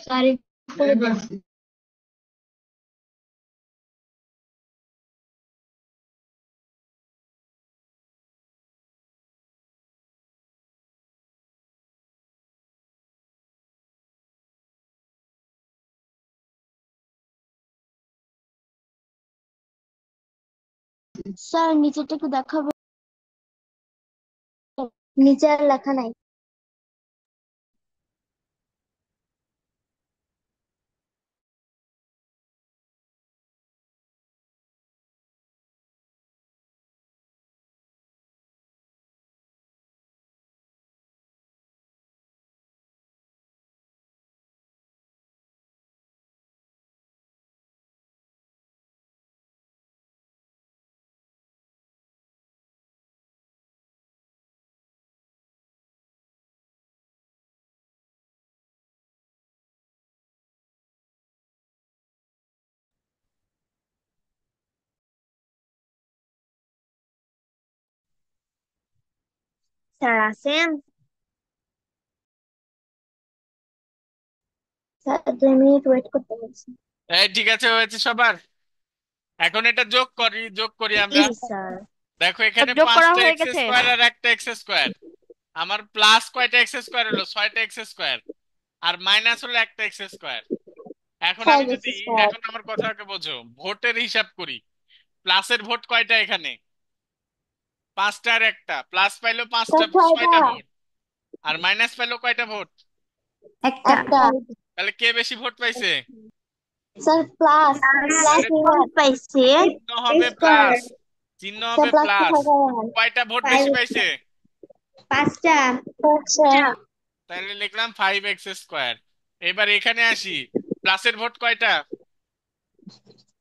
স্যার স্যার নিচেটা একটু দেখাবেন? নিচে আর লেখা নাই। স্যার আছেন? স্যার 2 মিনিট ওয়েট করতে বলছি। এই ঠিক আছে, হয়েছে সবার। এখন এটা যোগ করি আমরা। জি স্যার। দেখো এখানে যোগ করা 5টা হয়ে এক্স গেছে। স্কোয়ার আর একটা এক্স স্কোয়ার। আমার প্লাস কয়টা এক্স স্কোয়ার হলো? 6টা এক্স স্কোয়ার। আর মাইনাস হলো একটা এক্স স্কোয়ার। এখন আমি 5 যদি, স্কোয়ার। এখন আমার কথাকে বোঝো, ভোটের হিসাব করি। প্লাসের ভোট কয়টা এখানে? 5টা আর একটা। প্লাস পাইলো স্যার 5টা, 6টা। 6টা ভোট। আর মাইনাস পাইলো কয়টা ভোট? একটা। তাহলে কে বেশি ভোট পাইছে? Sir plus. প্লাস তাহলে পাইছে। চিহ্ন হবে স্কোয়ার। প্লাস। চিহ্ন স্যার হবে প্লাস প্লাস। কোথায়? কয়টা ভোট বেশি 5। পাইছে? 5টা। আচ্ছা। তাহলে লিখলাম 5x স্কোয়ার। এবার এখানে আসি, প্লাসের ভোট কয়টা?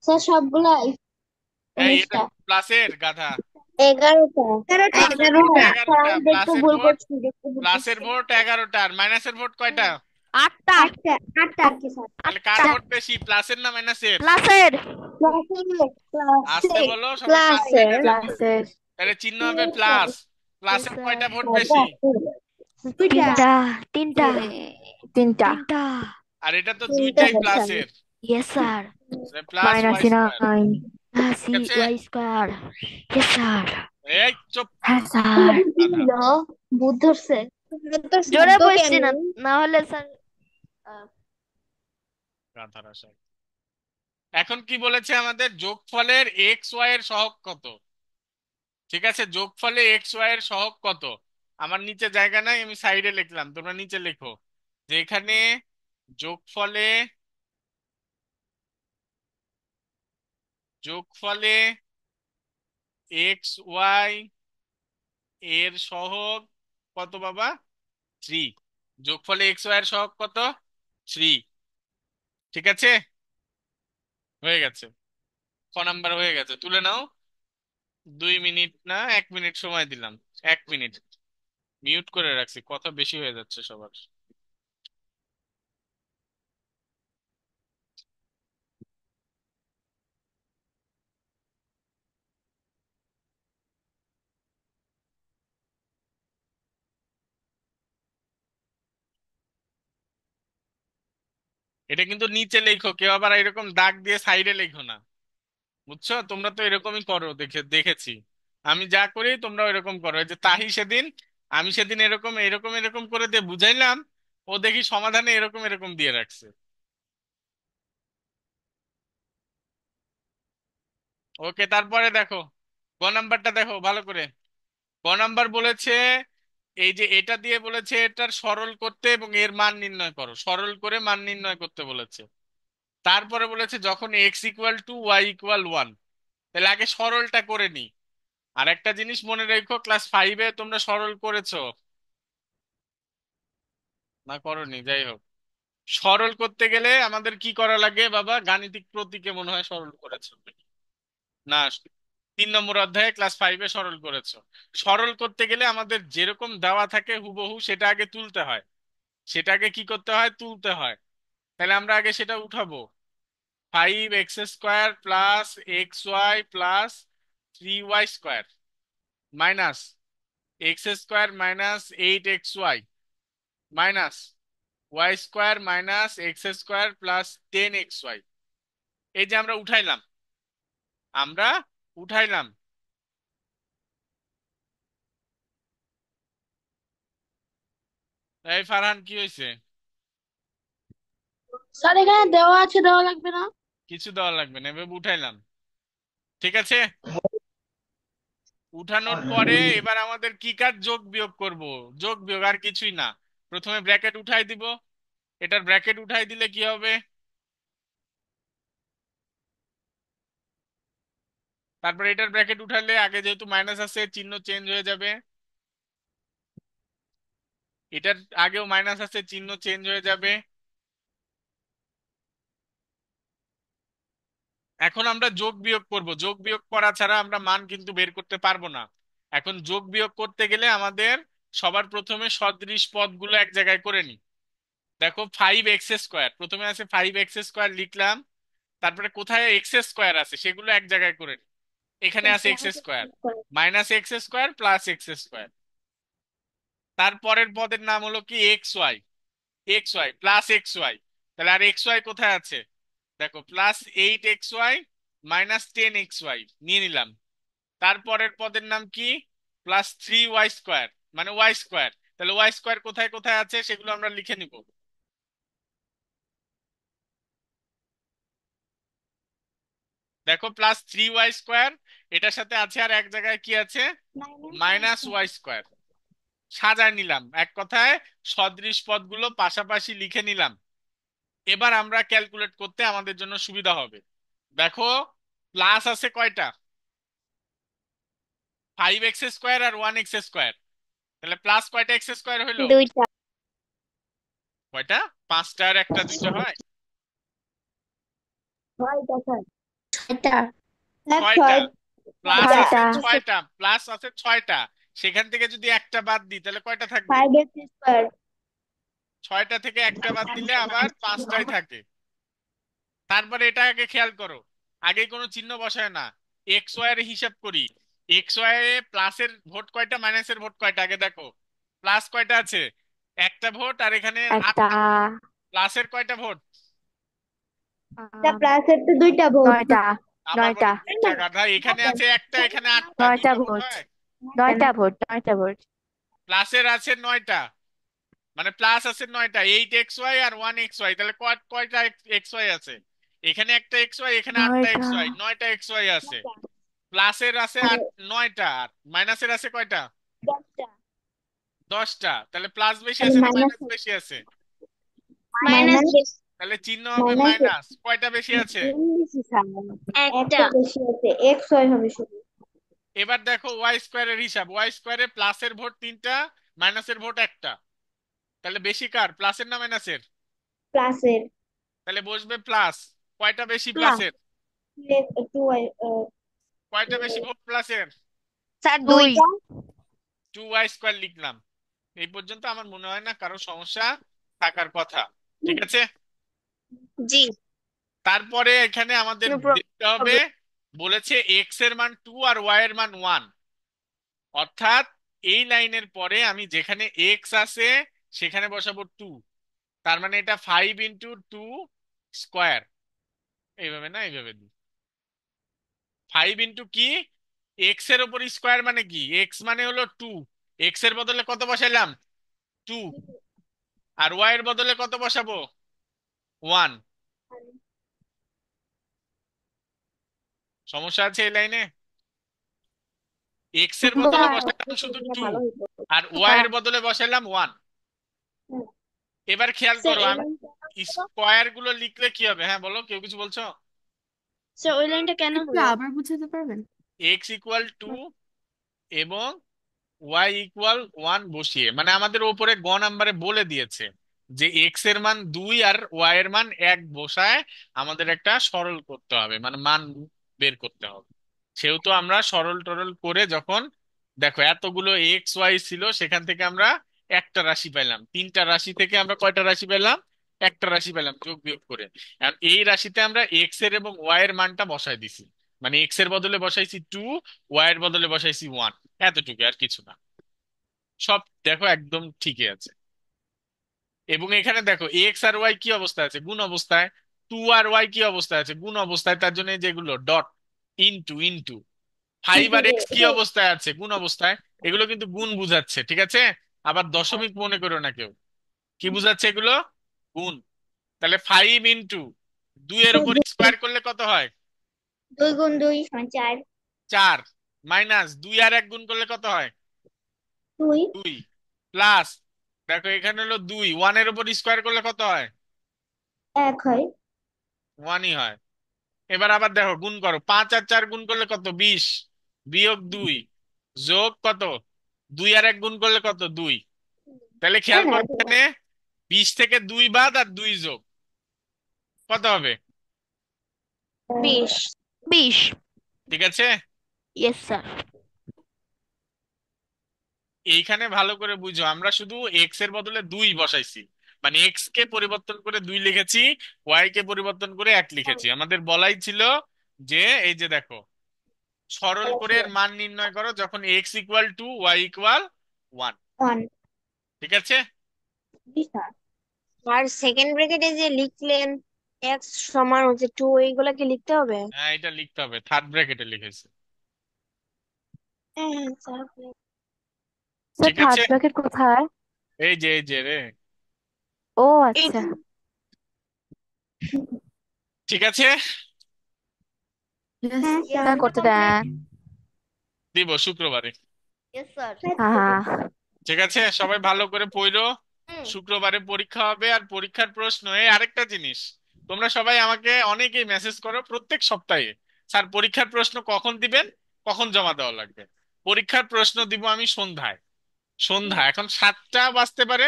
স্যার সবগুলাই এই এটা 19টা। প্লাসের গাধা। 11টা। প্লাসের ভোট 11টা। স্যার 11টা, আমি দেখতে প্লাসের ভুল ভোট, করছি, দেখতে ভুল প্লাসের করছি। ভোট 11টা আর মাইনাসের ভোট কয়টা? 8টা। 8টা। 8টা আর কি স্যার? তাহলে কার 8টা। ভোট বেশি, প্লাসের না মাইনাসের? প্লাসের। আসতে প্লাসের। বলো, সবাই কান প্লাসের। ফাইটা যাবে। প্লাসের। তাহলে চিহ্ন হবে প্লাস। ইয়েস প্লাসের স্যার। কয়টা ভোট বেশি? দুইটা। তিনটা। তিনটা। তিনটা। তিনটা। আর এটা তো তিনটা দুইটাই স্যার। প্লাসের। Yes sir. Plus y square. -9। ঠিক সি আছে। Y square. Yes sir. এই চুপ হ্যাঁ স্যার। গাধা। ভূত ধরছে। জোরে বসছি না, না হলে স্যার। গাধার আশা। এখন কি বলেছে আমাদের? যোগফলের এক্স ওয়াই এর সহগ কত? ঠিক আছে, যোগফলে এক্স ওয়াই এর সহগ কত? আমার নিচে জায়গা নাই, আমি সাইডে লিখলাম, তোমরা নিচে লেখো যে এখানে যোগফলে, যোগফলে এক্স ওয়াই এর সহগ কত বাবা? 3। যোগফলে এক্স ওয়াই এর সহগ কত? 3। ঠিক আছে, হয়ে গেছে। ক নাম্বার হয়ে গেছে, তুলে নাও। 2 মিনিট না 1 মিনিট সময় দিলাম। 1 মিনিট। মিউট করে রাখছি, কথা বেশি হয়ে যাচ্ছে সবার। এটা কিন্তু নিচে লেখো, কেউ আবার এরকম দাগ দিয়ে সাইডে লেখো না। বুঝছো? তোমরা তো এরকমই করো, দেখেছি। আমি যা করি তোমরা এরকম করো। এই যে তাহি সেদিন, আমি সেদিন এরকম এরকম এরকম করে দিয়ে বুঝাইলাম, ও দেখি সমাধানে এরকম এরকম দিয়ে রাখছে। ওকে, তারপরে দেখো গ নাম্বারটা দেখো ভালো করে। গ নাম্বার বলেছে এই যে এটা দিয়ে বলেছে এটার সরল করতে এবং এর মান নির্ণয় করো, সরল করে মান নির্ণয় করতে বলেছে। তারপরে বলেছে যখন x equal to y equal 1। তাহলে আগে সরলটা করে নি। আর একটা জিনিস মনে রেখো, ক্লাস 5-এ তোমরা সরল করেছো না করোনি, যাই হোক, সরল করতে গেলে আমাদের কি করা লাগে বাবা? গাণিতিক প্রতীকে মনে হয় সরল করেছো না? 3 নম্বর অধ্যায়ে ক্লাস 5-এ সরল করেছো। সরল করতে গেলে আমাদের যেরকম দেওয়া থাকে হুবহু সেটা আগে তুলতে হয়। সেটাকে কি করতে হয়? তুলতে হয়। তাহলে আমরা আগে সেটা উঠাবো। 5x² plus xy plus 3y² minus x² minus 8xy minus y² minus x² plus 10xy। এই যে আমরা উঠাইলাম, আমরা উঠাইলাম। এই ফারহান, কি হয়েছে? স্যার এখানে দেওয়া আছে, দেওয়া লাগবে না। কিছু দেওয়া লাগবে না, এভাবে উঠাইলাম। ঠিক আছে। উঠানোর পরে এবার আমাদের কি কাজ, যোগ বিয়োগ করব। যোগ বিয়োগ আর কিছুই না, প্রথমে ব্র্যাকেট উঠাই দিব। এটার ব্র্যাকেট উঠাই দিলে কি হবে, তারপরে এটার ব্র্যাকেট উঠালে আগে যেহেতু মাইনাস আছে চিহ্ন চেঞ্জ হয়ে যাবে, এটার আগেও মাইনাস আছে চিহ্ন চেঞ্জ হয়ে যাবে। এখন আমরা যোগ বিয়োগ করব, যোগ বিয়োগ করা ছাড়া আমরা মান কিন্তু বের করতে পারবো না। এখন যোগ বিয়োগ করতে গেলে আমাদের সবার প্রথমে সদৃশ পদগুলো এক জায়গায় করে নিই। দেখো 5x² প্রথমে আছে, 5x² লিখলাম। তারপরে কোথায় এক্স স্কোয়ার আছে সেগুলো এক জায়গায় করে নিই। এখানে আছে x² -x² +x²। তারপরের পদের নাম হলো কি xy, xy +xy। তাহলে আর xy কোথায় আছে, দেখো +8xy -10xy নিয়ে নিলাম। তারপরের পদের নাম কি, +3y², মানে y²। তাহলে y² কোথায় কোথায় আছে সেগুলো আমরা লিখে নিব। দেখো +3y², এটার সাথে আছে আর এক জায়গায় কি আছে, -y²। সাজায় নিলাম, এক কথায় সদৃশ পদগুলো পাশাপাশি লিখে নিলাম। এবার আমরা ক্যালকুলেট করতে আমাদের জন্য সুবিধা হবে। দেখো প্লাস আছে কয়টা, 5x² আর 1x²। তাহলে প্লাস কয়টা x² হইলো, দুইটা। কয়টা, 5টা আর একটা 2টা হয়, ছয়টা স্যার। এটা 6টা। প্লাস আছে ছয়টা। 6টা, প্লাস আছে 6টা, সেখান থেকে যদি একটা বাদ দিই তাহলে কয়টা থাকবে, 5x²। 6টা থেকে একটা বাদ দিলে আবার 5টাই থাকে। তারপরে এটা আগে খেয়াল করো, আগে কোনো চিহ্ন বসায় না, এক্স ওয়াই এর হিসাব করি। এক্স ওয়াই এ প্লাসের ভোট কয়টা মাইনাসের ভোট কয়টা আগে দেখো। প্লাস কয়টা আছে, একটা ভোট, আর এখানে একটা। 8টা। প্লাসের কয়টা ভোট, প্লাসের তো দুইটা ভোট। নয়টা। আবার নয়টা। বলো দুইটা, গাধা, এখানে আছে একটা এখানে 8টা, নয়টা দুইটা ভোট ভোট। হয়। নয়টা ভোট। নয়টা ভোট। প্লাসের আছে 9টা, মানে প্লাস আছে 9টা, 8xy আর 1xy, তাহলে কয়টা xy আছে, এখানে একটা xy এখানে 8টা নয়টা। xy, 9টা xy আছে। প্লাসের আছে আর 9টা, আর মাইনাসের আছে কয়টা, 10টা। 10টা। তাহলে প্লাস বেশি তাহলে আছে না মাইনাস মাইনাস বেশি আছে, মাইনাস তাহলে চিহ্ন হবে মাইনাস মাইনাস। কয়টা বেশি আছে, বেশি স্যার। একটা। একটা বেশি আছে, x y হবে শুধু। এবার দেখো y² হিসাব, y² প্লাসের ভোট 3টা, মাইনাসের ভোট একটা। তাহলে বেশি কার, প্লাসের না মাইনাসের, প্লাসের। তাহলে বসবে প্লাস। কয়টা বেশি প্লাস প্লাসের, 2y। কয়টা বেশি ভোট প্লাসের, স্যার দুই। দুইটা। 2y² লিখলাম। এই পর্যন্ত আমার মনে হয় না কারো সমস্যা থাকার কথা, ঠিক আছে। জি। তারপরে এখানে আমাদের নো দেখতে হবে, প্রবলেম। বলেছে এক্স এর মান 2 আর ওয়াই এর মান 1। অর্থাৎ এই লাইনের পরে আমি যেখানে এক্স আছে সেখানে বসাবো 2। তার মানে এটা 5 × 2 স্কোয়ার, এইভাবে না, এইভাবে দিই। 5 কি, এক্স এর উপর স্কোয়ার মানে কি, এক্স মানে হলো 2, এক্স এর বদলে কত বসাইলাম, 2। আর ওয়াই এর বদলে কত বসাবো, 1। সমস্যা আছে এই লাইনে, এক্স এর বদলে বসাইলাম শুধু 2, ভালো হইতো। আর ওয়াই এর বদলে বসাইলাম 1। হুম। এবার খেয়াল স্যার করো, এই আমি লাইনটা স্কোয়ার গুলো লিখলে কি হবে, হ্যাঁ বলো, কেউ কিছু বলছো, স্যার ওই লাইনটা কেন একটু হলো? আবার বুঝাতে পারবেন? এক্স ইকুয়াল 2 এবং ওয়াই ইকুয়াল 1 বসিয়ে, মানে আমাদের উপরে গ নাম্বারে বলে দিয়েছে যে এক্স এর মান 2 আর ওয়াই এর মান 1 বসায় আমাদের একটা সরল করতে হবে, মানে মান বের করতে হবে। সেহেতু আমরা সরল টরল করে যখন, দেখো এতগুলো এক্স ওয়াই ছিল সেখান থেকে আমরা একটা রাশি পেলাম, 3টা রাশি থেকে আমরা কয়টা রাশি পেলাম, একটা রাশি পেলাম যোগ বিয়োগ করে। আর এই রাশিতে আমরা এক্স এর এবং ওয়াই এর মানটা বসাই দিছি, মানে এক্স এর বদলে বসাইছি 2, ওয়াই এর বদলে বসাইছি 1, এতটুকু আর কিছু না। সব দেখো একদম ঠিকই আছে। এবং এখানে দেখো এক্স আর ওয়াই কি অবস্থায় আছে, গুণ অবস্থায়। 2 আর ওয়াই কি অবস্থায় আছে, গুণ অবস্থায়, তার জন্য এই যেগুলো ডট, ইনটু ইনটু। 5 আর এক্স কি অবস্থায় আছে, গুণ অবস্থায়। এগুলো কিন্তু গুণ বুঝাচ্ছে, ঠিক আছে, আবার দশমিক মনে করো না কেউ। কি বুঝাচ্ছে এগুলো, গুণ। তাহলে 5 × 2 এর উপর স্কোয়ার করলে কত হয়, 2 × 2 = 4। 4, মাইনাস 2 আর 1 গুণ করলে কত হয়? দুই। 2 প্লাস, দেখো এখানে হলো 2, 1-এর উপর স্কোয়ার করলে কত হয়? এক হয়। 1ই হয়। এবার আবার দেখো গুণ করো, 5 আর 4 গুণ করলে কত? 20 বিয়োগ 2 যোগ কত? 2 আর 1 গুণ করলে কত? 2। তাহলে খেয়াল করো এখানে 20 থেকে 2 বাদ আর 2 যোগ কত হবে? 20। 20। ঠিক আছে। Yes sir. এইখানে ভালো করে বুঝো, আমরা শুধু এক্স এর বদলে 2 বসাইছি, মানে এক্স কে পরিবর্তন করে 2 লিখেছি, ওয়াই কে পরিবর্তন করে 1 লিখেছি। আমাদের বলাই ছিল যে এই যে দেখো, সরল করে এর মান নির্ণয় করো যখন x equal to y equal 1। 1। ঠিক আছে। আর সেকেন্ড ব্র্যাকেটে যে লিখলেন এক্স সমান হচ্ছে 2, এইগুলা কি লিখতে হবে? হ্যাঁ, এটা লিখতে হবে, থার্ড ব্র্যাকেটে লিখেছি। হ্যাঁ স্যার। স্যার ঠিক থার্ড আছে, ব্র্যাকেট কোথায়? এই যে রে। ও আচ্ছা। ঠিক আছে, হ্যাঁ ইয়েস স্যার করতে দেন। দিব শুক্রবারে। Yes sir. হ্যাঁ। ঠিক আছে, সবাই ভালো করে পড়ো। হুম। শুক্রবারে পরীক্ষা হবে, আর পরীক্ষার প্রশ্ন এই আরেকটা জিনিস, তোমরা সবাই আমাকে অনেকেই মেসেজ করো প্রত্যেক সপ্তাহে, স্যার পরীক্ষার প্রশ্ন কখন দিবেন, কখন জমা দেওয়া লাগবে। পরীক্ষার প্রশ্ন দিব আমি সন্ধ্যায়। সন্ধ্যা এখন 7টা বাজতে পারে,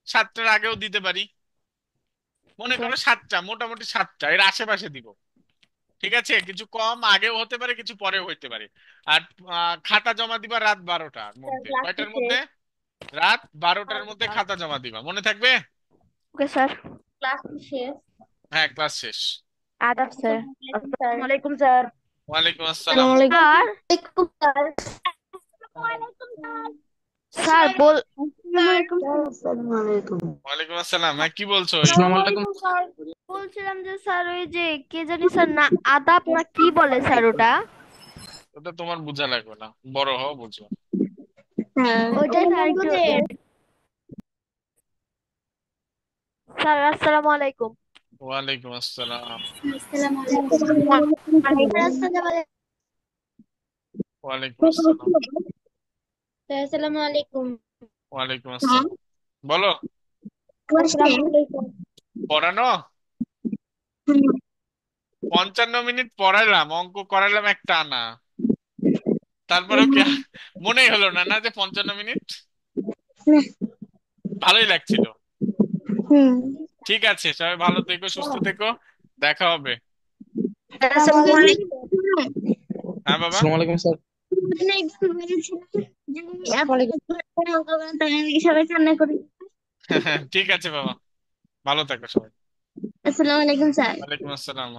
7টার আগেও দিতে পারি। মনে স্যার। করো 7টা, মোটামুটি 7টা এর আশেপাশে দিব। ঠিক আছে, কিছু কম আগেও হতে পারে, কিছু পরেও হতে পারে। আর খাতা জমা দিবা রাত 12টার মধ্যে। ক্লাস কয়টার শেষে। মধ্যে? রাত 12টার মধ্যে খাতা জমা দিবা, মনে থাকবে? Okay sir. ক্লাস শেষ। হ্যাঁ, ক্লাস শেষ। আদাব স্যার। স্যার। আসসালামু আলাইকুম স্যার। ওয়ালাইকুম আসসালাম। আসসালামু আলাইকুম। স্যার। স্যার বল। আসসালামু আলাইকুম। ওয়ালাইকুম আসসালাম, হ্যাঁ কি বলছো? বলছিলাম যে স্যার ওই যে কে জানি স্যার না, আদাব না কি বলে স্যার ওটা? ওটা তোমার বোঝা লাগবে না, বড় হও বুঝো। হ্যাঁ ওইটাই স্যার একটু বন্ধুদের। স্যার আসসালামু আলাইকুম। ওয়ালাইকুম আসসালাম। আসসালামু আলাইকুম। আসসালামু ওয়ালাইকুম আসসালাম। আসসালামু আলাইকুম। ওয়ালাইকুম আসসালাম। বলো। আসসালামু আলাইকুম। পড়ানো 55 মিনিট পড়াইলাম, অঙ্ক করাইলাম একটা আনা, তারপরেও কি মনেই হলো না না যে 55 মিনিট? ভালোই লাগছিল। হুম। ঠিক আছে, সবাই ভালো থেকো, সুস্থ থেকো, দেখা হবে। আসসালামু আলাইকুম। হ্যাঁ বাবা। আসসালামু আলাইকুম স্যার। সবাই কান্না করি। ঠিক আছে বাবা, ভালো থাকো সবাই। আসসালামু আলাইকুম স্যার। ওয়ালাইকুম আসসালাম।